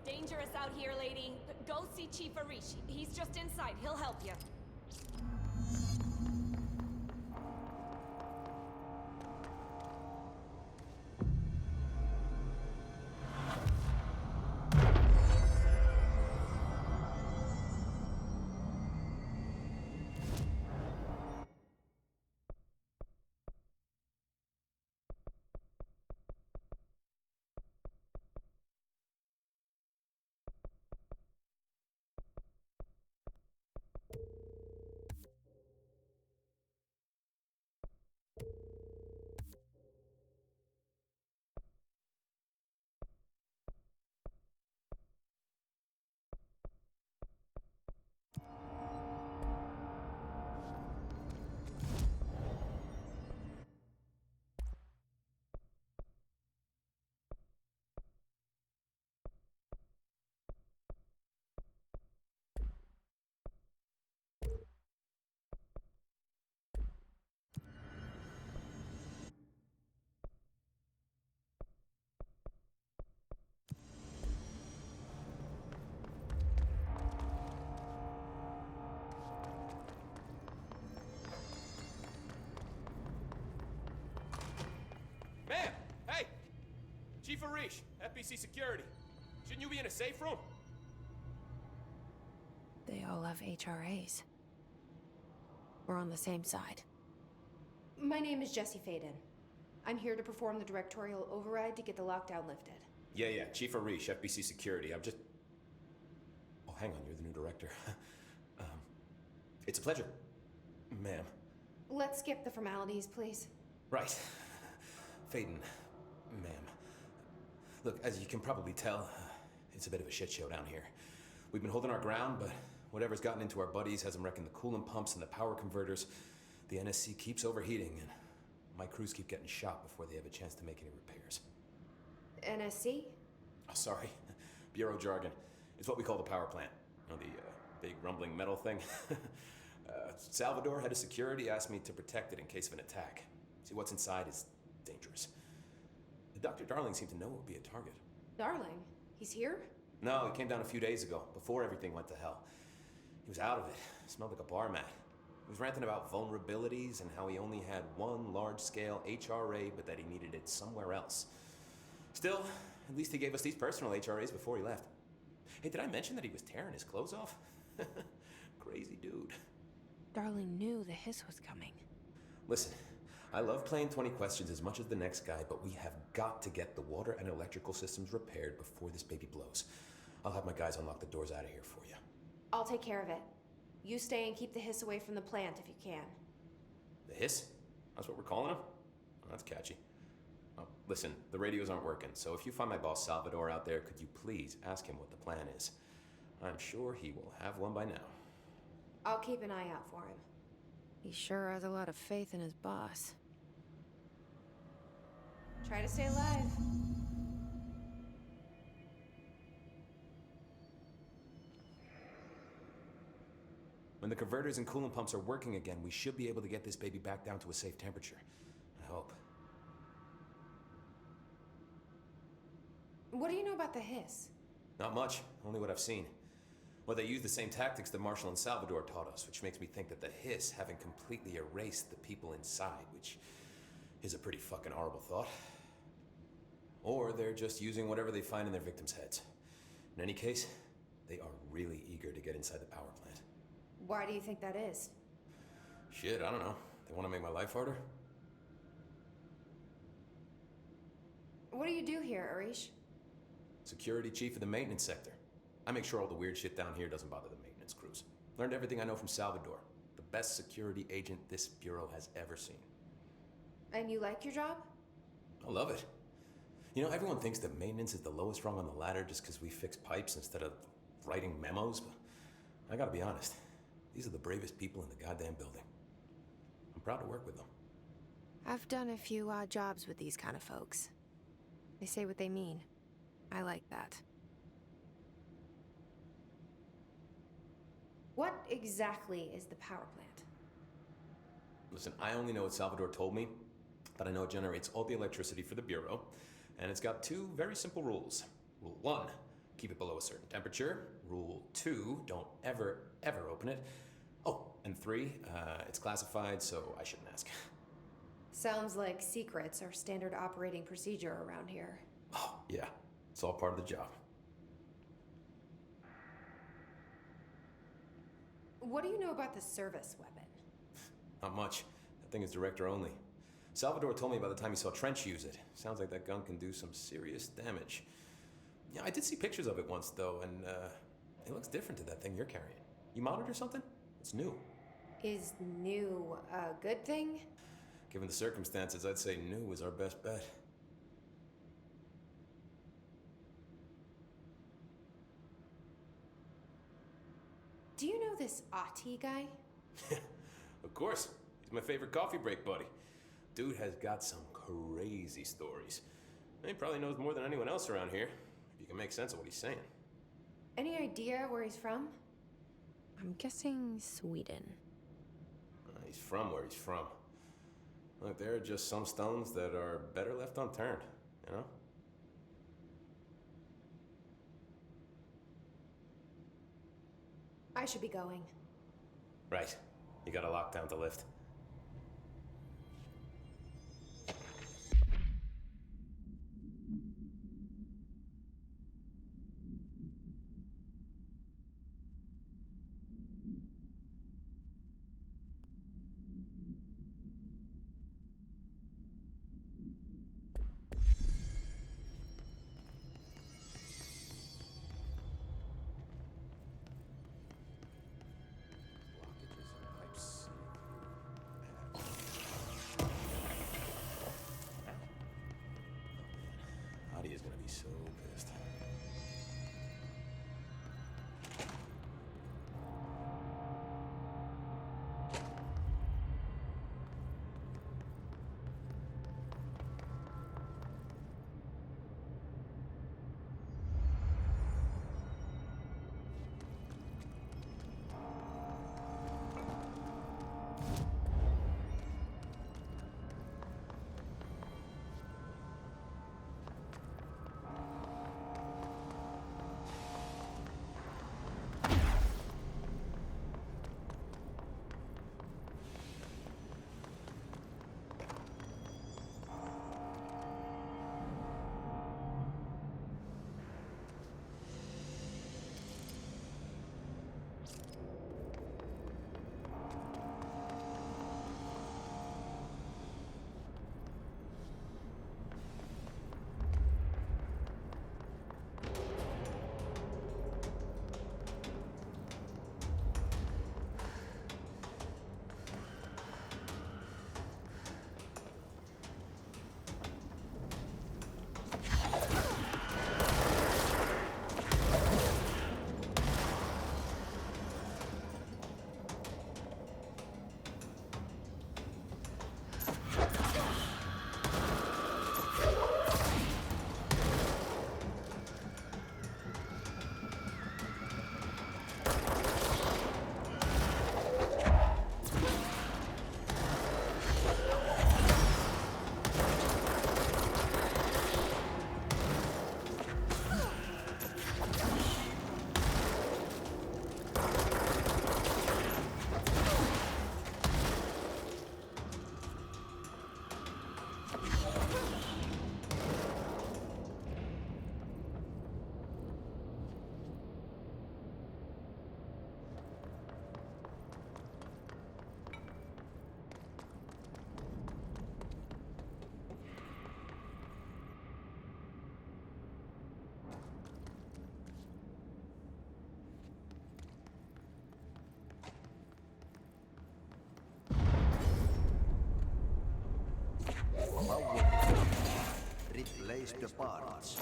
Dangerous out here, lady. Go see Chief Arish. He's just inside. He'll help you. Ma'am! Hey! Chief Arish, FBC Security. Shouldn't you be in a safe room? They all have HRAs. We're on the same side. My name is Jesse Faden. I'm here to perform the directorial override to get the lockdown lifted. Yeah, Chief Arish, FBC Security. I'm just... Oh, hang on, you're the new director. It's a pleasure, ma'am. Let's skip the formalities, please. Right. Faden, ma'am. Look, as you can probably tell, it's a bit of a shit show down here. We've been holding our ground, but whatever's gotten into our buddies has them wrecking the coolant pumps and the power converters. The NSC keeps overheating, and my crews keep getting shot before they have a chance to make any repairs. NSC? Oh, sorry. Bureau jargon. It's what we call the power plant. You know, the big rumbling metal thing? Salvador, head of security, asked me to protect it in case of an attack. See, what's inside is dangerous. Dr. Darling seemed to know it would be a target. Darling? He's here? No, he came down a few days ago, before everything went to hell. He was out of it. Smelled like a bar mat. He was ranting about vulnerabilities and how he only had one large-scale HRA, but that he needed it somewhere else. Still, at least he gave us these personal HRAs before he left. Hey, did I mention that he was tearing his clothes off? Crazy dude. Darling knew the hiss was coming. Listen, I love playing 20 questions as much as the next guy, but we have got to get the water and electrical systems repaired before this baby blows. I'll have my guys unlock the doors out of here for you. I'll take care of it. You stay and keep the hiss away from the plant if you can. The hiss? That's what we're calling him? Oh, that's catchy. Oh, listen, the radios aren't working, so if you find my boss Salvador out there, could you please ask him what the plan is? I'm sure he will have one by now. I'll keep an eye out for him. He sure has a lot of faith in his boss. Try to stay alive. When the converters and coolant pumps are working again, we should be able to get this baby back down to a safe temperature. I hope. What do you know about the hiss? Not much, only what I've seen. Well, they use the same tactics that Marshall and Salvador taught us, which makes me think that the hiss haven't completely erased the people inside, which is a pretty fucking horrible thought. Or they're just using whatever they find in their victims' heads. In any case, they are really eager to get inside the power plant. Why do you think that is? Shit, I don't know. They want to make my life harder? What do you do here, Arish? Security chief of the maintenance sector. I make sure all the weird shit down here doesn't bother the maintenance crews. Learned everything I know from Salvador. The best security agent this bureau has ever seen. And you like your job? I love it. You know, everyone thinks that maintenance is the lowest rung on the ladder just because we fix pipes instead of writing memos, but I gotta be honest. These are the bravest people in the goddamn building. I'm proud to work with them. I've done a few odd jobs with these kind of folks. They say what they mean. I like that. What exactly is the power plant? Listen, I only know what Salvador told me, but I know it generates all the electricity for the Bureau, and it's got two very simple rules. Rule 1, keep it below a certain temperature. Rule 2, don't ever open it. Oh, and 3, it's classified, so I shouldn't ask. Sounds like secrets are standard operating procedure around here. Oh, yeah. It's all part of the job. What do you know about the service weapon? Not much. That thing is director only. Salvador told me by the time he saw Trench use it. Sounds like that gun can do some serious damage. Yeah, I did see pictures of it once, though, and it looks different to that thing you're carrying. You modded or something? It's new. Is new a good thing? Given the circumstances, I'd say new is our best bet. Do you know this Ati guy? Of course. He's my favorite coffee break buddy. Dude has got some crazy stories. He probably knows more than anyone else around here, if you can make sense of what he's saying. Any idea where he's from? I'm guessing Sweden. He's from where he's from. Look, there are just some stones that are better left unturned, you know? I should be going. Right. You got a lockdown to lift. the parts.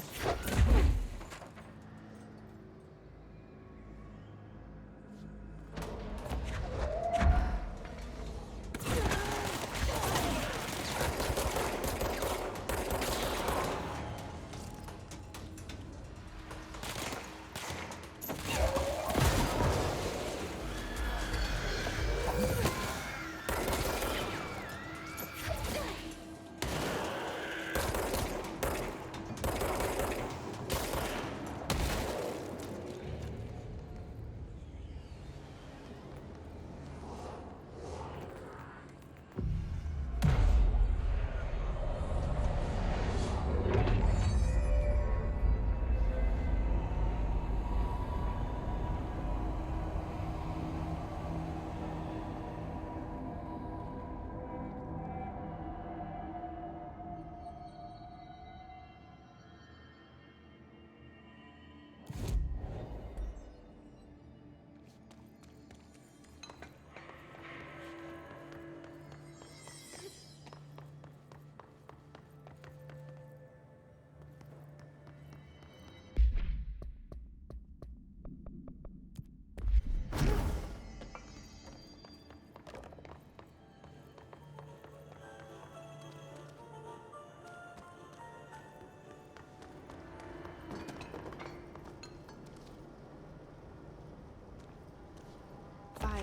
By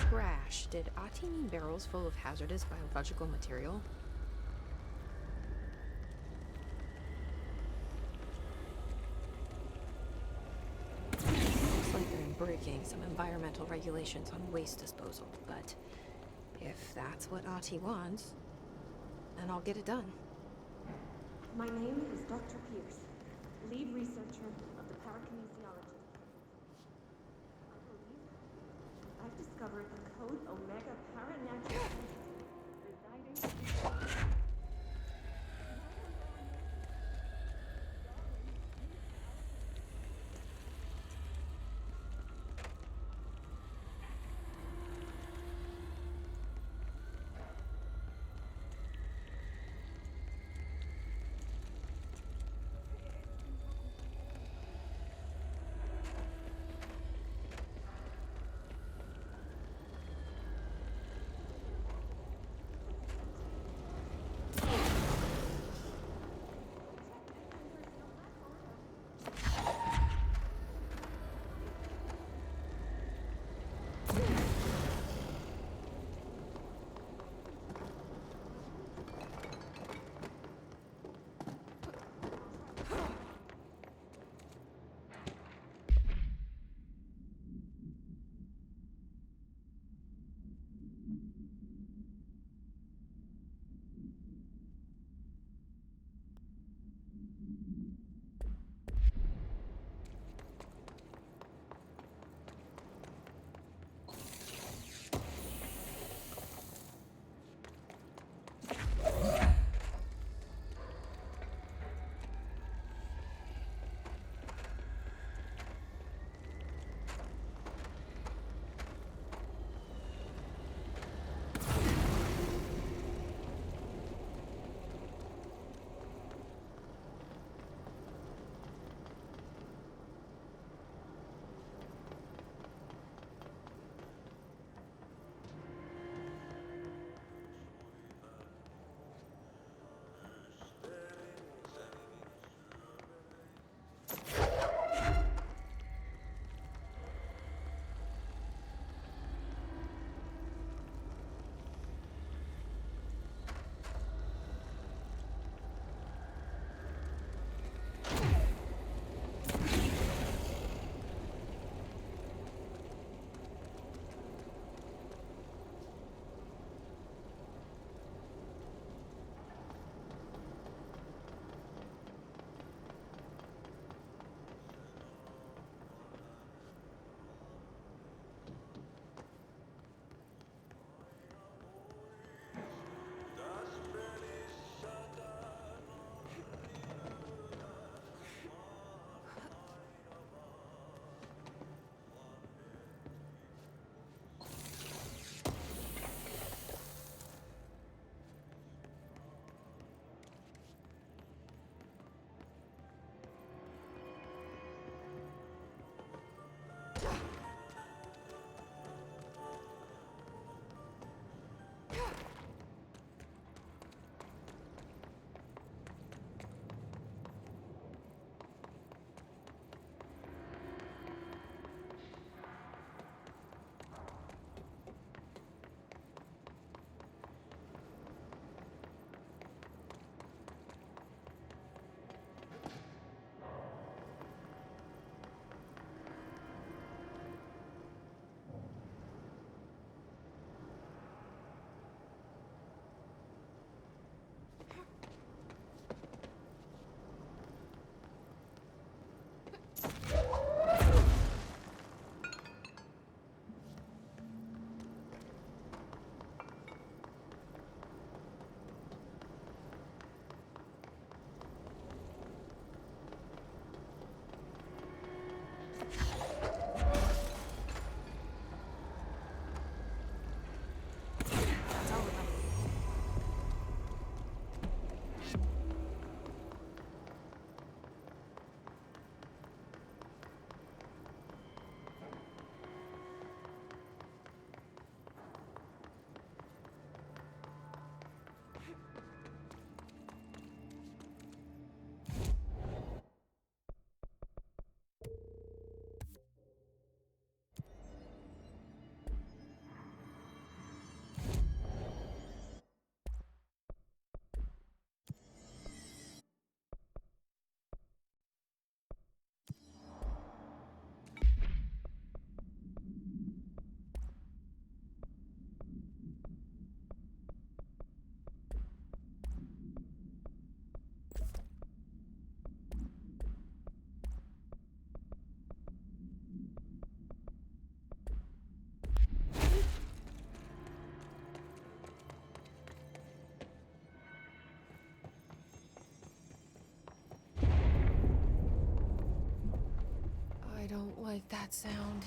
trash, did Ati mean barrels full of hazardous biological material? Looks like they're breaking some environmental regulations on waste disposal, but if that's what Ati wants, then I'll get it done. My name is Dr. Pierce, lead researcher of the parakinesiology. I believe I've discovered the code Omega paranatural entity residing. I don't like that sound.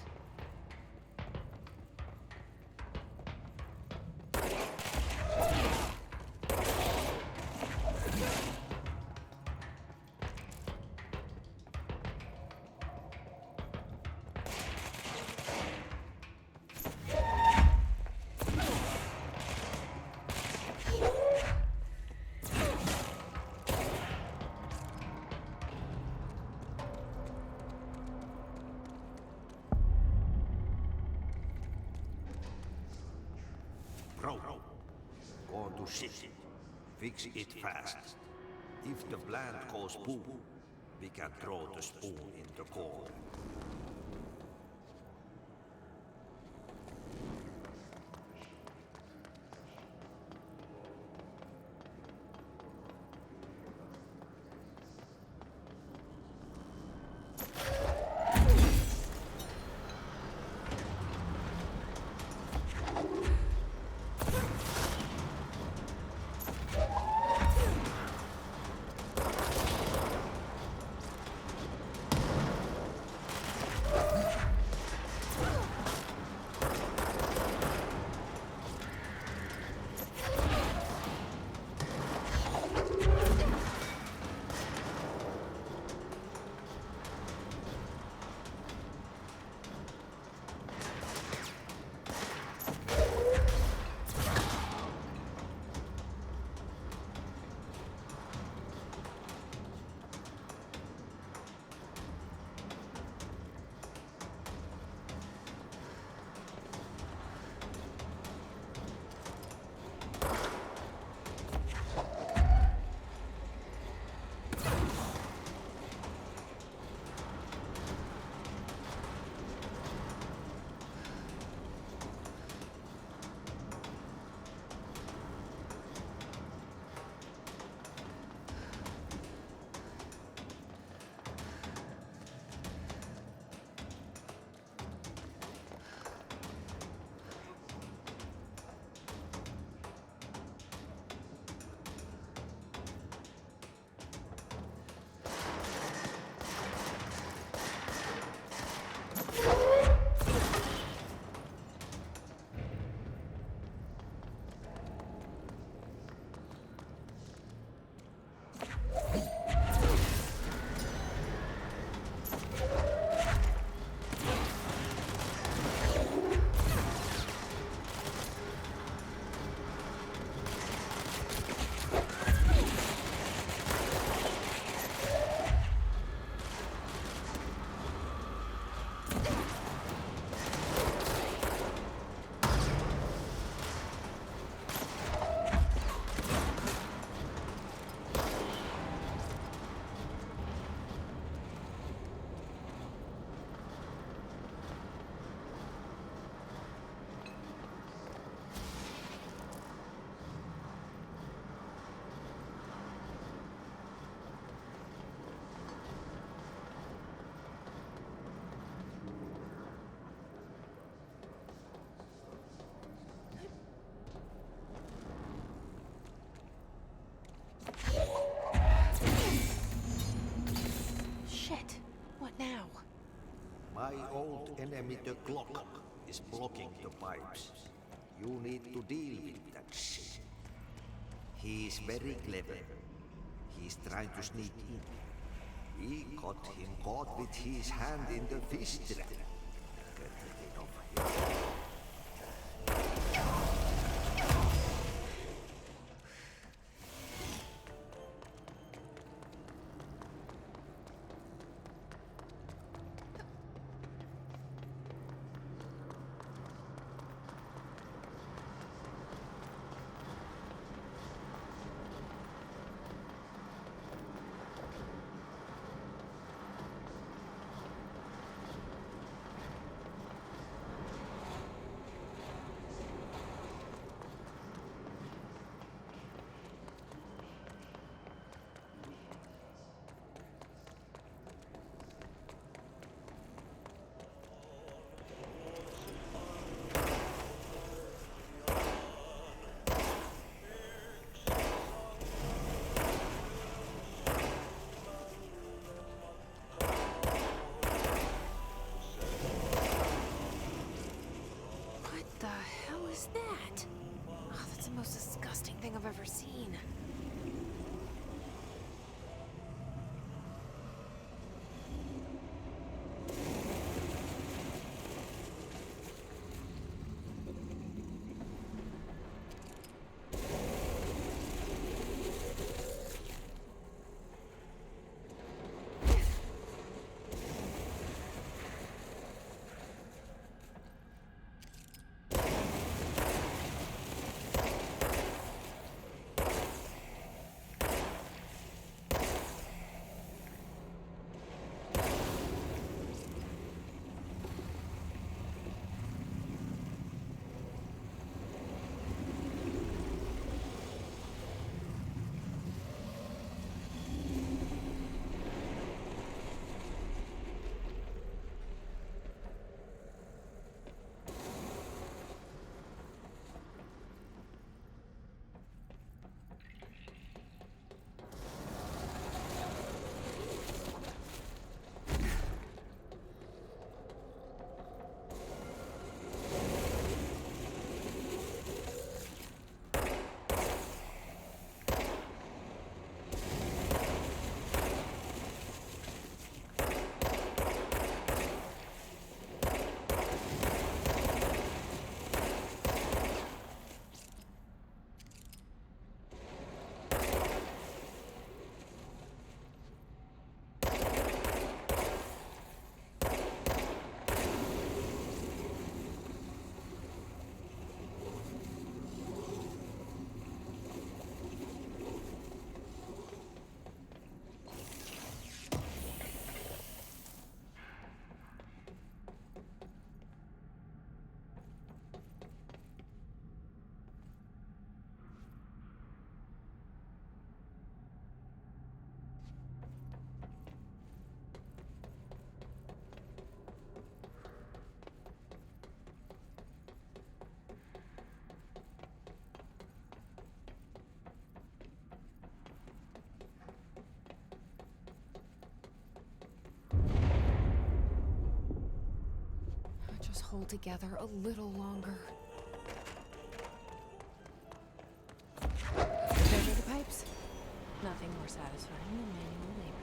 Bro, go to shit. Fix it fast. If the plant goes boom, we can throw the spoon in the corner. My old enemy, the clock, is blocking the pipes. You need to deal with that shit. He's very clever. He's trying to sneak in. We got him caught with his hand in the fish trap. Get rid of him. most disgusting thing I've ever seen. Just hold together a little longer. Those are the pipes. Nothing more satisfying than manual labor.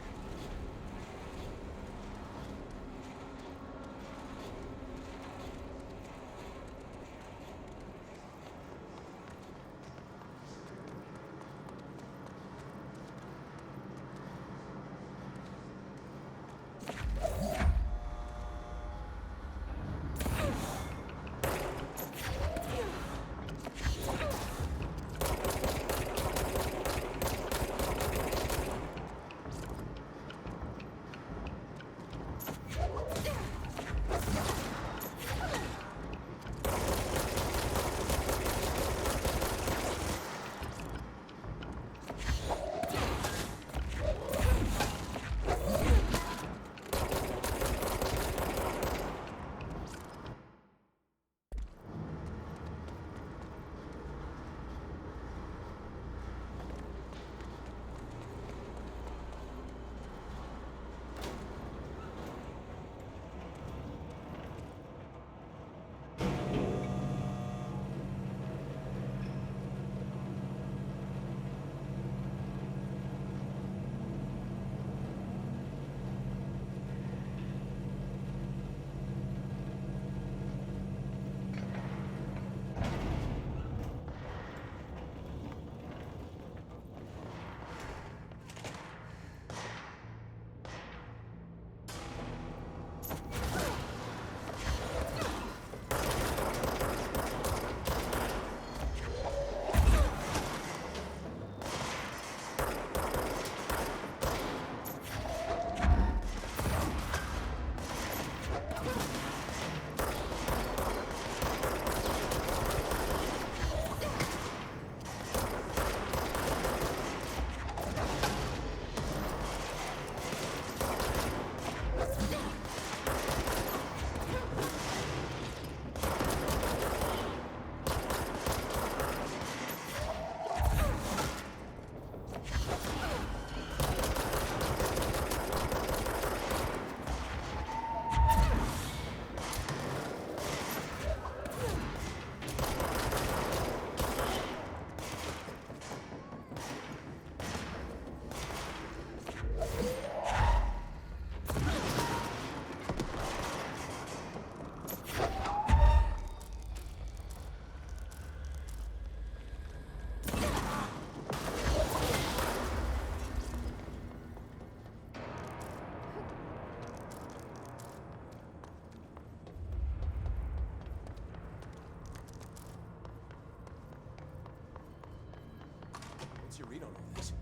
What's your read on all this?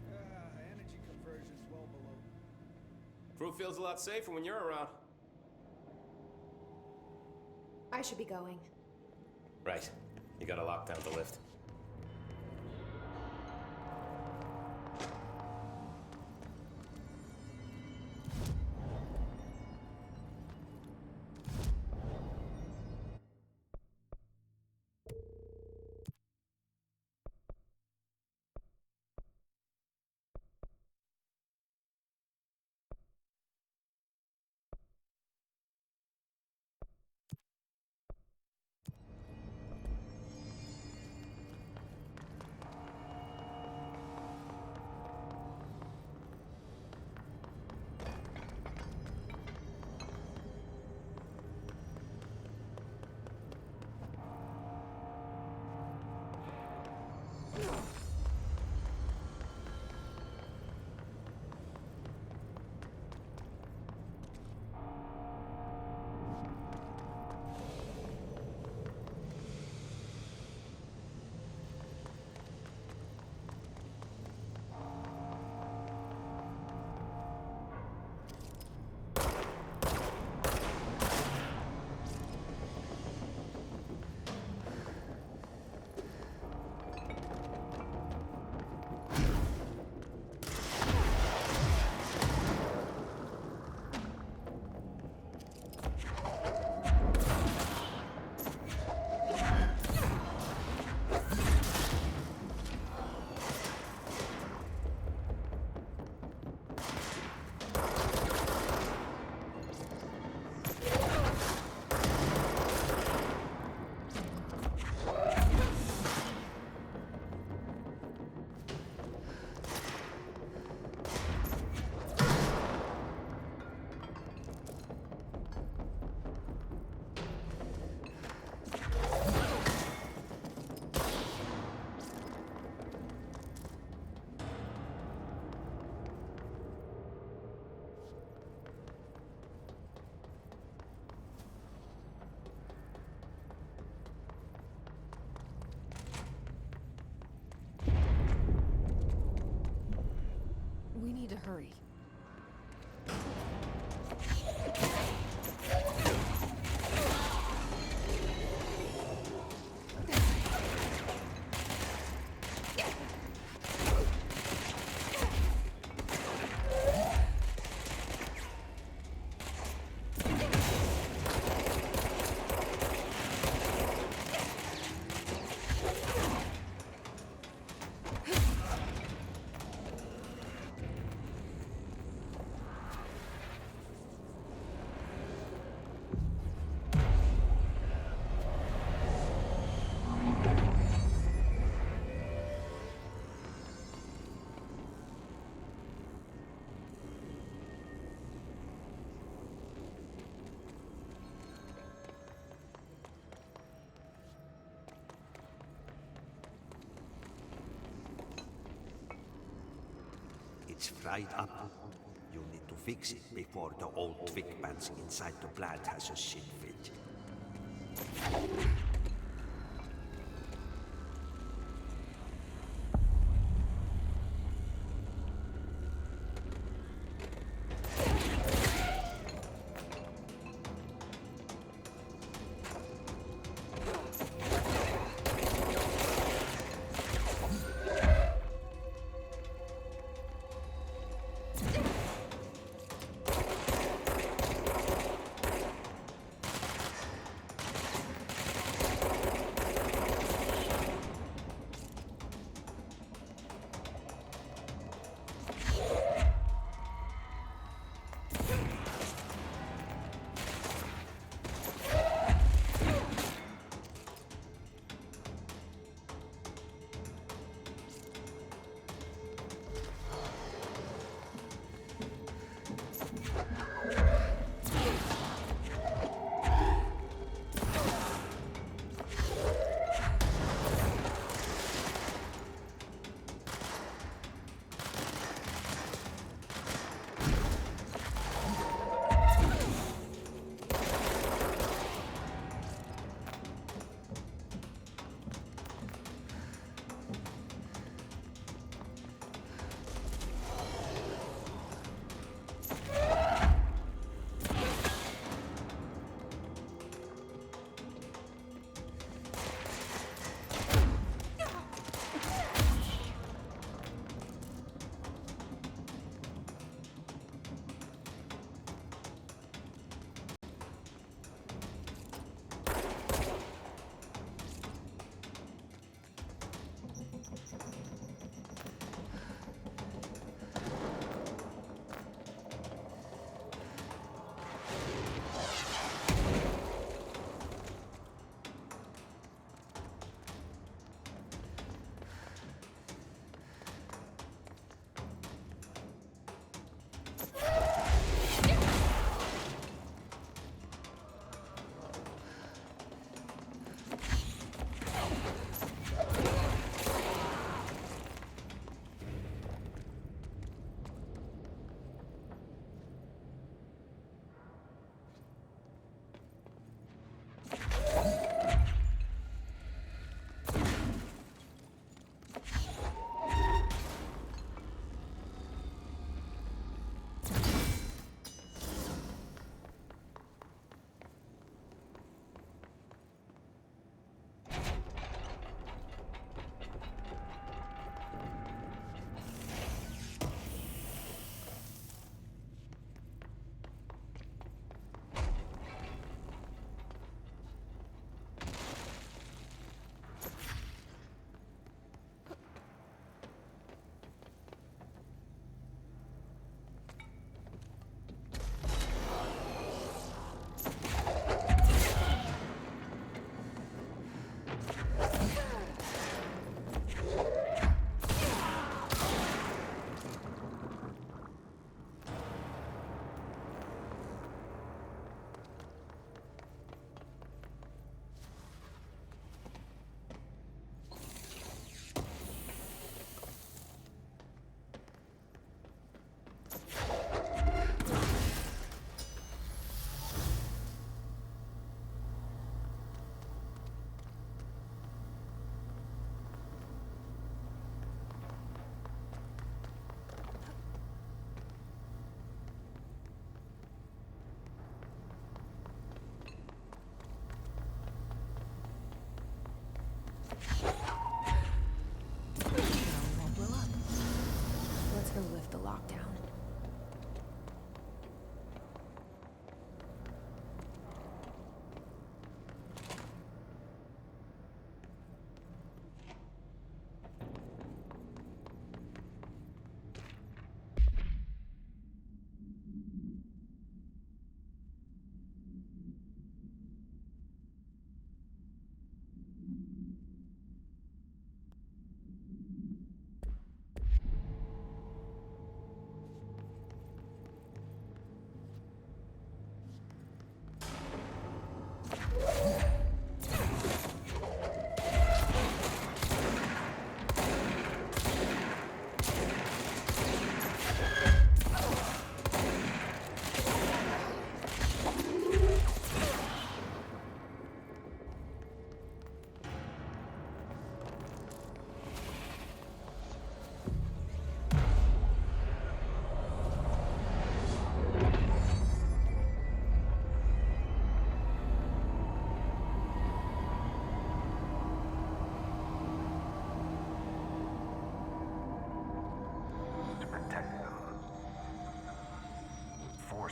Energy conversion's well below. Crew feels a lot safer when you're around. I should be going. Right. You gotta lock down the lift. We need to hurry. It's fried up. You need to fix it before the old twig pants inside the plant has a shit fit.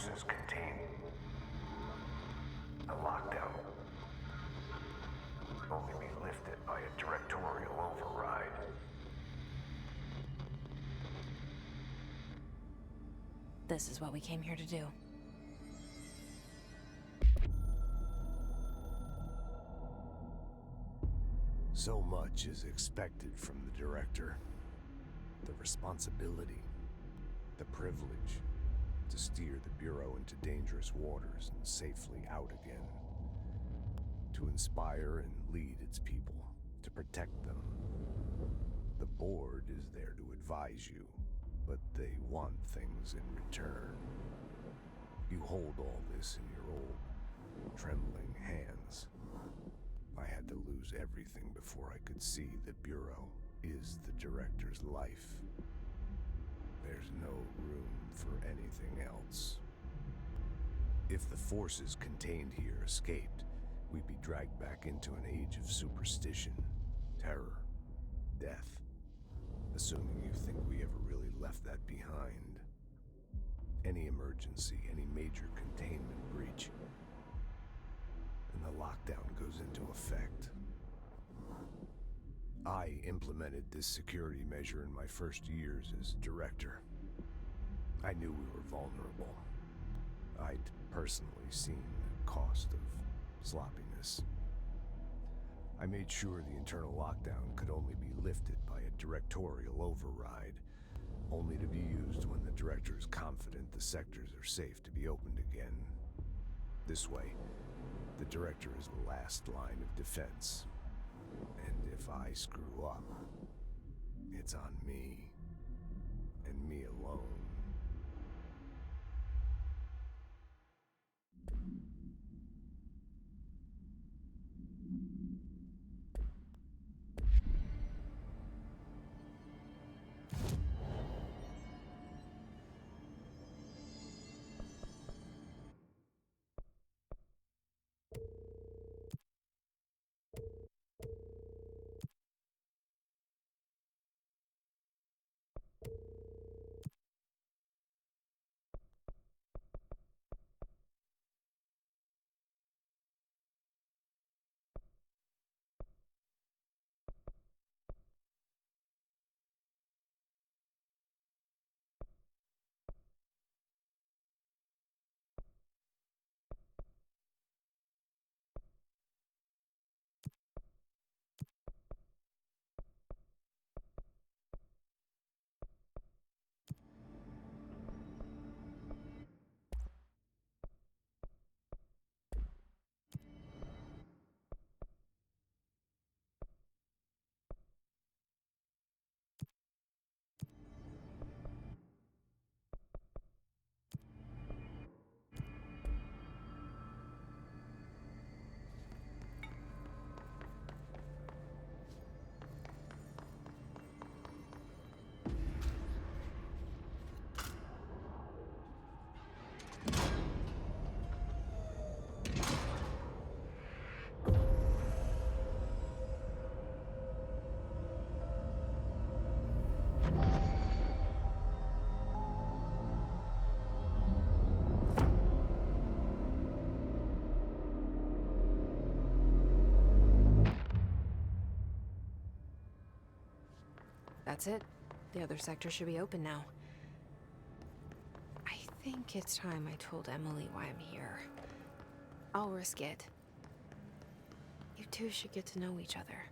forces contain the lockdown will only be lifted by a directorial override. This is what we came here to do. So much is expected from the director. The responsibility, the privilege to steer the Bureau into dangerous waters and safely out again. To inspire and lead its people, to protect them. The board is there to advise you, but they want things in return. You hold all this in your old, trembling hands. I had to lose everything before I could see the Bureau is the director's life. There's no room for anything else. If the forces contained here escaped, we'd be dragged back into an age of superstition, terror, death. Assuming you think we ever really left that behind. Any emergency, any major containment breach, and the lockdown goes into effect. I implemented this security measure in my first years as director. I knew we were vulnerable. I'd personally seen the cost of sloppiness. I made sure the internal lockdown could only be lifted by a directorial override, only to be used when the director is confident the sectors are safe to be opened again. This way, the director is the last line of defense. And if I screw up, it's on me, and me alone. That's it. The other sector should be open now. I think it's time I told Emily why I'm here. I'll risk it. You two should get to know each other.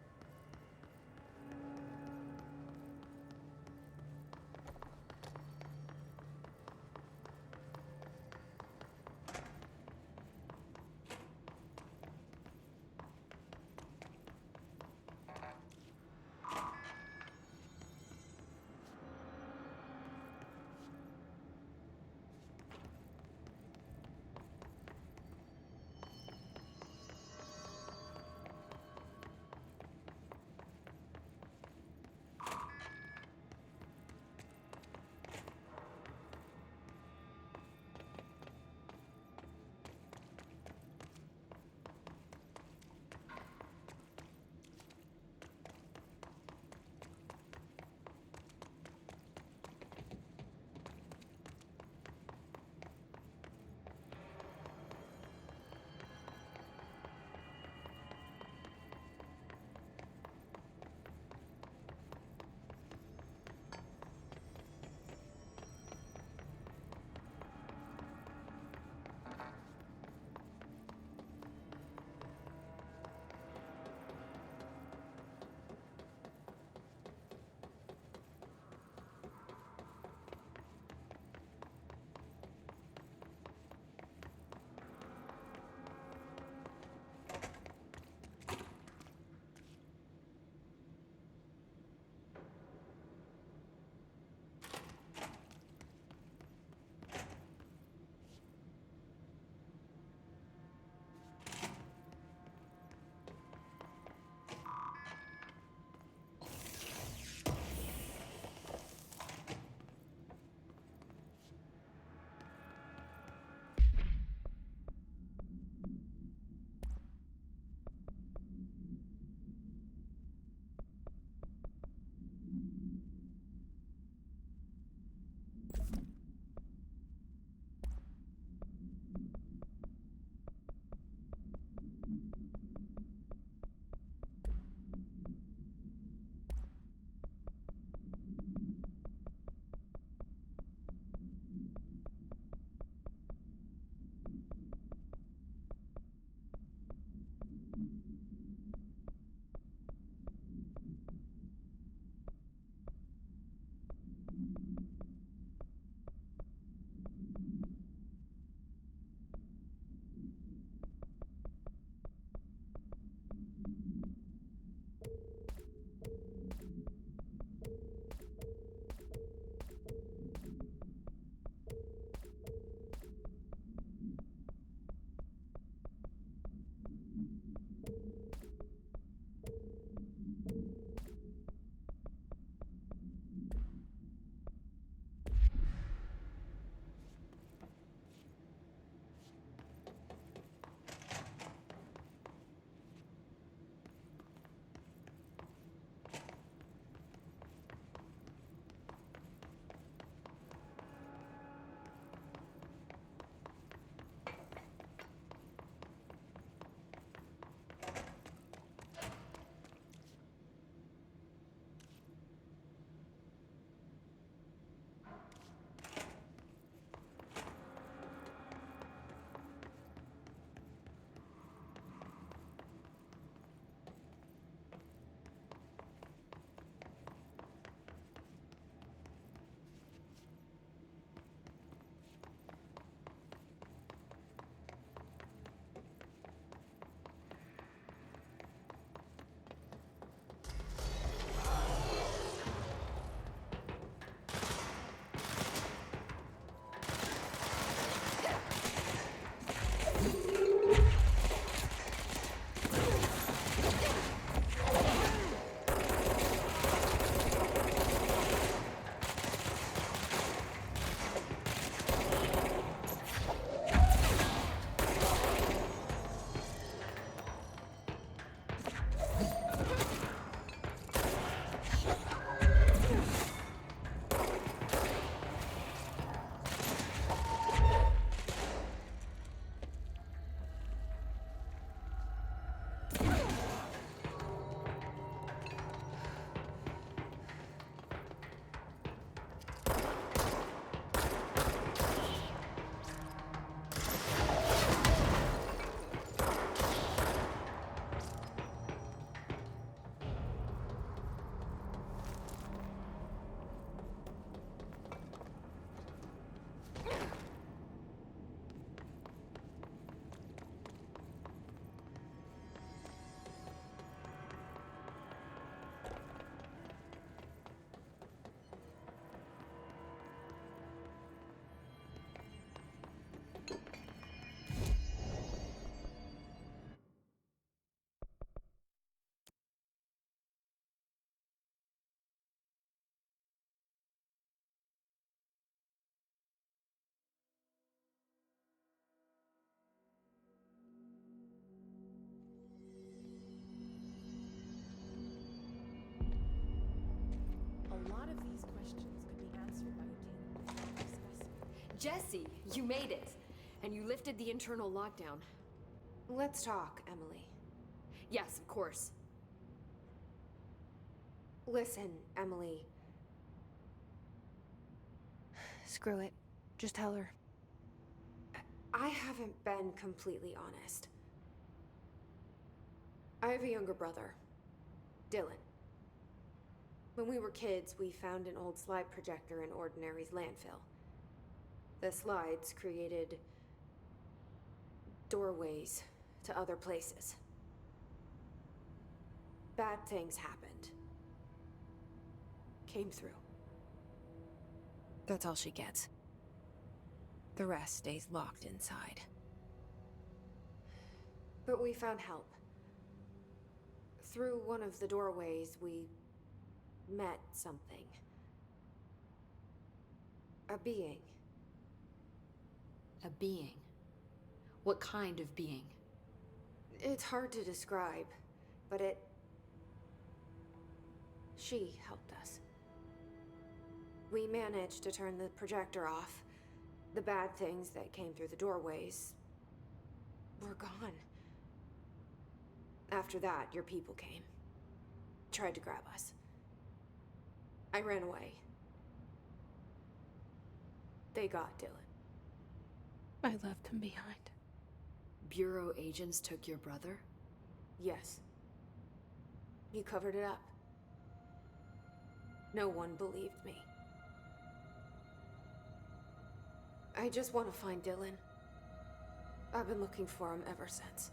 A lot of these questions could be answered by a DNA specimen. Jesse, you made it! And you lifted the internal lockdown. Let's talk, Emily. Yes, of course. Listen, Emily. Screw it. Just tell her. I haven't been completely honest. I have a younger brother, Dylan. When we were kids, we found an old slide projector in Ordinary's landfill. The slides created doorways to other places. Bad things happened. Came through. That's all she gets. The rest stays locked inside. But we found help. Through one of the doorways, we met something. A being. A being? What kind of being? It's hard to describe, but she helped us. We managed to turn the projector off. The bad things that came through the doorways were gone. After that, your people came. Tried to grab us. I ran away. They got Dylan. I left him behind. Bureau agents took your brother? Yes. You covered it up. No one believed me. I just want to find Dylan. I've been looking for him ever since.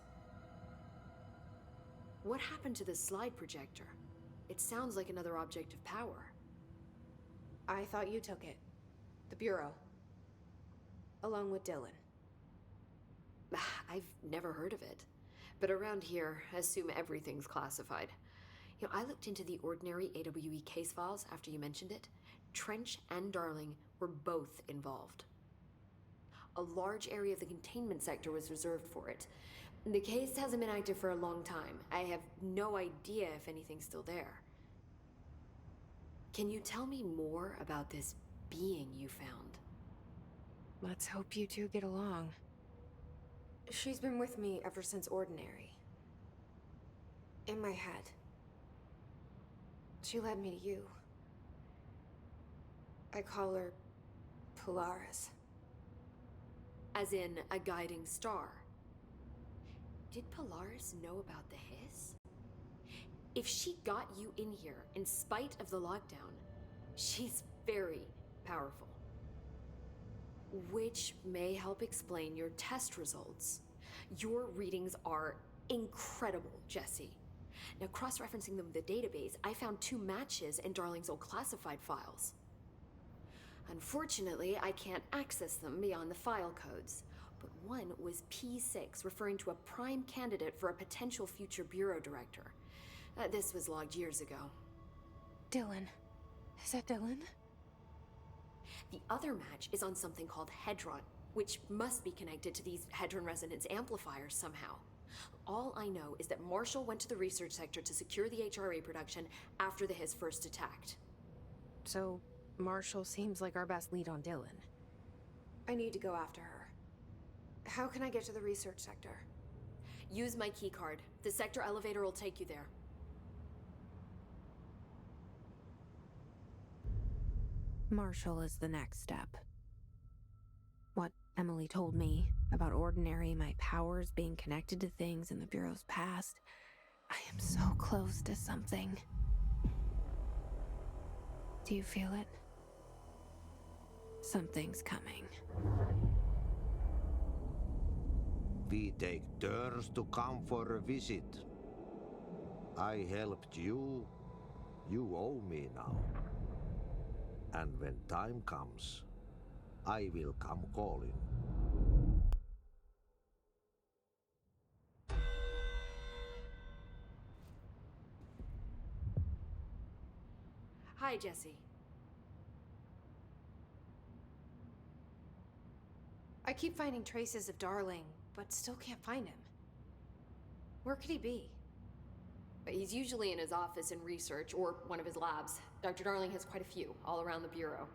What happened to the slide projector? It sounds like another object of power. I thought you took it. The Bureau. Along with Dylan. I've never heard of it. But around here, assume everything's classified. You know, I looked into the Ordinary AWE case files after you mentioned it. Trench and Darling were both involved. A large area of the containment sector was reserved for it. The case hasn't been active for a long time. I have no idea if anything's still there. Can you tell me more about this being you found? Let's hope you two get along. She's been with me ever since Ordinary. In my head. She led me to you. I call her Polaris. As in a guiding star. Did Polaris know about the hiss? If she got you in here in spite of the lockdown, she's very powerful. Which may help explain your test results. Your readings are incredible, Jesse. Now, cross-referencing them with the database, I found 2 matches in Darling's old classified files. Unfortunately, I can't access them beyond the file codes. But one was P6, referring to a prime candidate for a potential future bureau director. This was logged years ago. Dylan. Is that Dylan? The other match is on something called Hedron, which must be connected to these Hedron resonance amplifiers somehow. All I know is that Marshall went to the research sector to secure the HRA production after the hiss first attacked. So, Marshall seems like our best lead on Dylan. I need to go after her. How can I get to the research sector? Use my key card. The sector elevator will take you there. Marshall is the next step. What Emily told me about Ordinary, my powers being connected to things in the Bureau's past, I am so close to something. Do you feel it? Something's coming. We take turns to come for a visit. I helped you. You owe me now. And when time comes, I will come calling. Hi, Jesse. I keep finding traces of Darling, but still can't find him. Where could he be? He's usually in his office in research or one of his labs. Dr. Darling has quite a few all around the Bureau.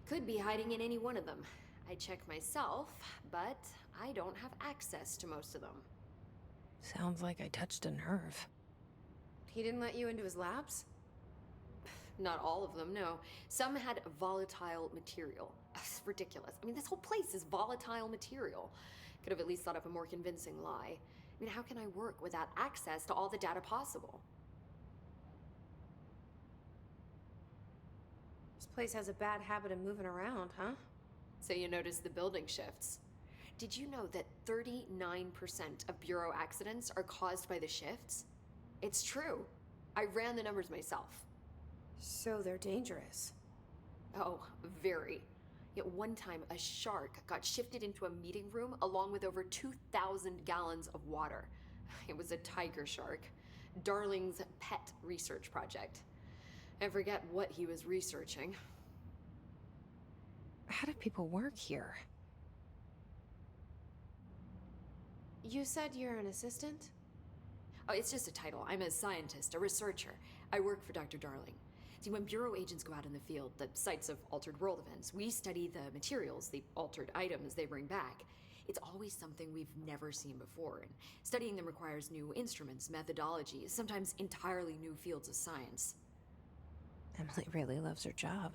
Could be hiding in any one of them. I check myself, but I don't have access to most of them. Sounds like I touched a nerve. He didn't let you into his labs? Not all of them, no. Some had volatile material. It's ridiculous. I mean, this whole place is volatile material. Could have at least thought up a more convincing lie. I mean, how can I work without access to all the data possible? This place has a bad habit of moving around, huh? So you notice the building shifts. Did you know that 39% of Bureau accidents are caused by the shifts? It's true. I ran the numbers myself. So they're dangerous. Oh, very. Yet one time, a shark got shifted into a meeting room along with over 2,000 gallons of water. It was a tiger shark. Darling's pet research project. I forget what he was researching. How do people work here? You said you're an assistant? Oh, it's just a title. I'm a scientist, a researcher. I work for Dr. Darling. See, when Bureau agents go out in the field, the sites of altered world events, we study the materials, the altered items they bring back. It's always something we've never seen before, and studying them requires new instruments, methodologies, sometimes entirely new fields of science. Emily really loves her job.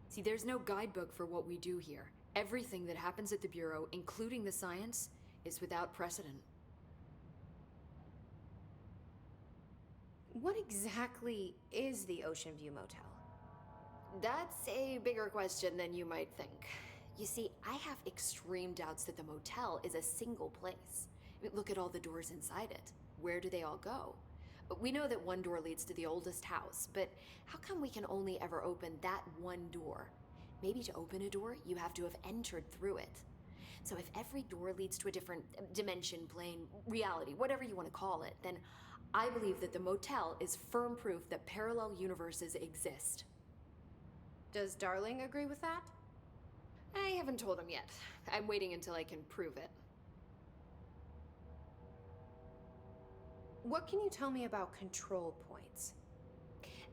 See, there's no guidebook for what we do here. Everything that happens at the Bureau, including the science, is without precedent. What exactly is the Ocean View Motel? That's a bigger question than you might think. You see, I have extreme doubts that the motel is a single place. I mean, look at all the doors inside it. Where do they all go? We know that one door leads to the oldest house, but how come we can only ever open that one door? Maybe to open a door, you have to have entered through it. So if every door leads to a different dimension, plane, reality, whatever you want to call it, then I believe that the motel is firm proof that parallel universes exist. Does Darling agree with that? I haven't told him yet. I'm waiting until I can prove it. What can you tell me about control points?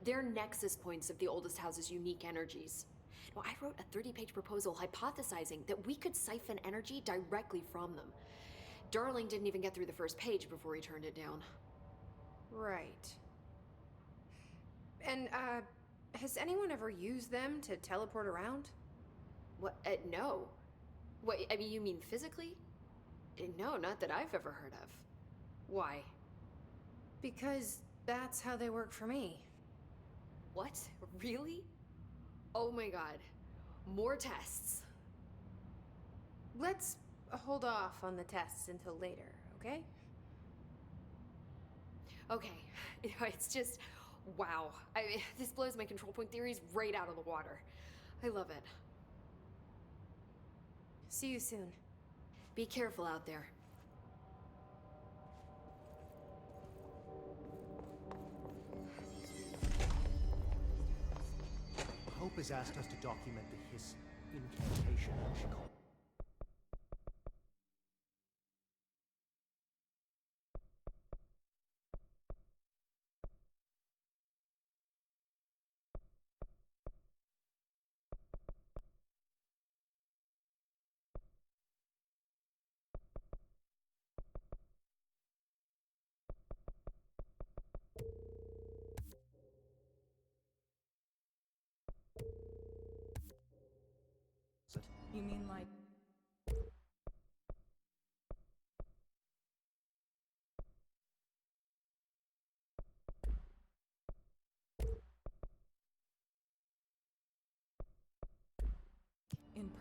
They're nexus points of the oldest house's unique energies. Now, I wrote a 30-page proposal hypothesizing that we could siphon energy directly from them. Darling didn't even get through the first page before he turned it down. Right. And, has anyone ever used them to teleport around? What? No. What, I mean, you mean physically? No, not that I've ever heard of. Why? Because that's how they work for me. What? Really? Oh my god. More tests. Let's hold off on the tests until later, okay? Okay. It's just, wow. This blows my control point theories right out of the water. I love it. See you soon. Be careful out there. Hope has asked us to document the hiss incantation she called.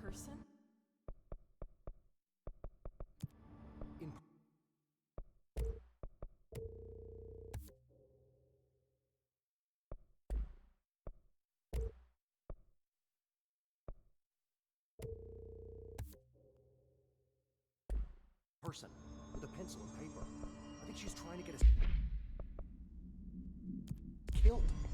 person? In person with a pencil and paper. I think she's trying to get us killed.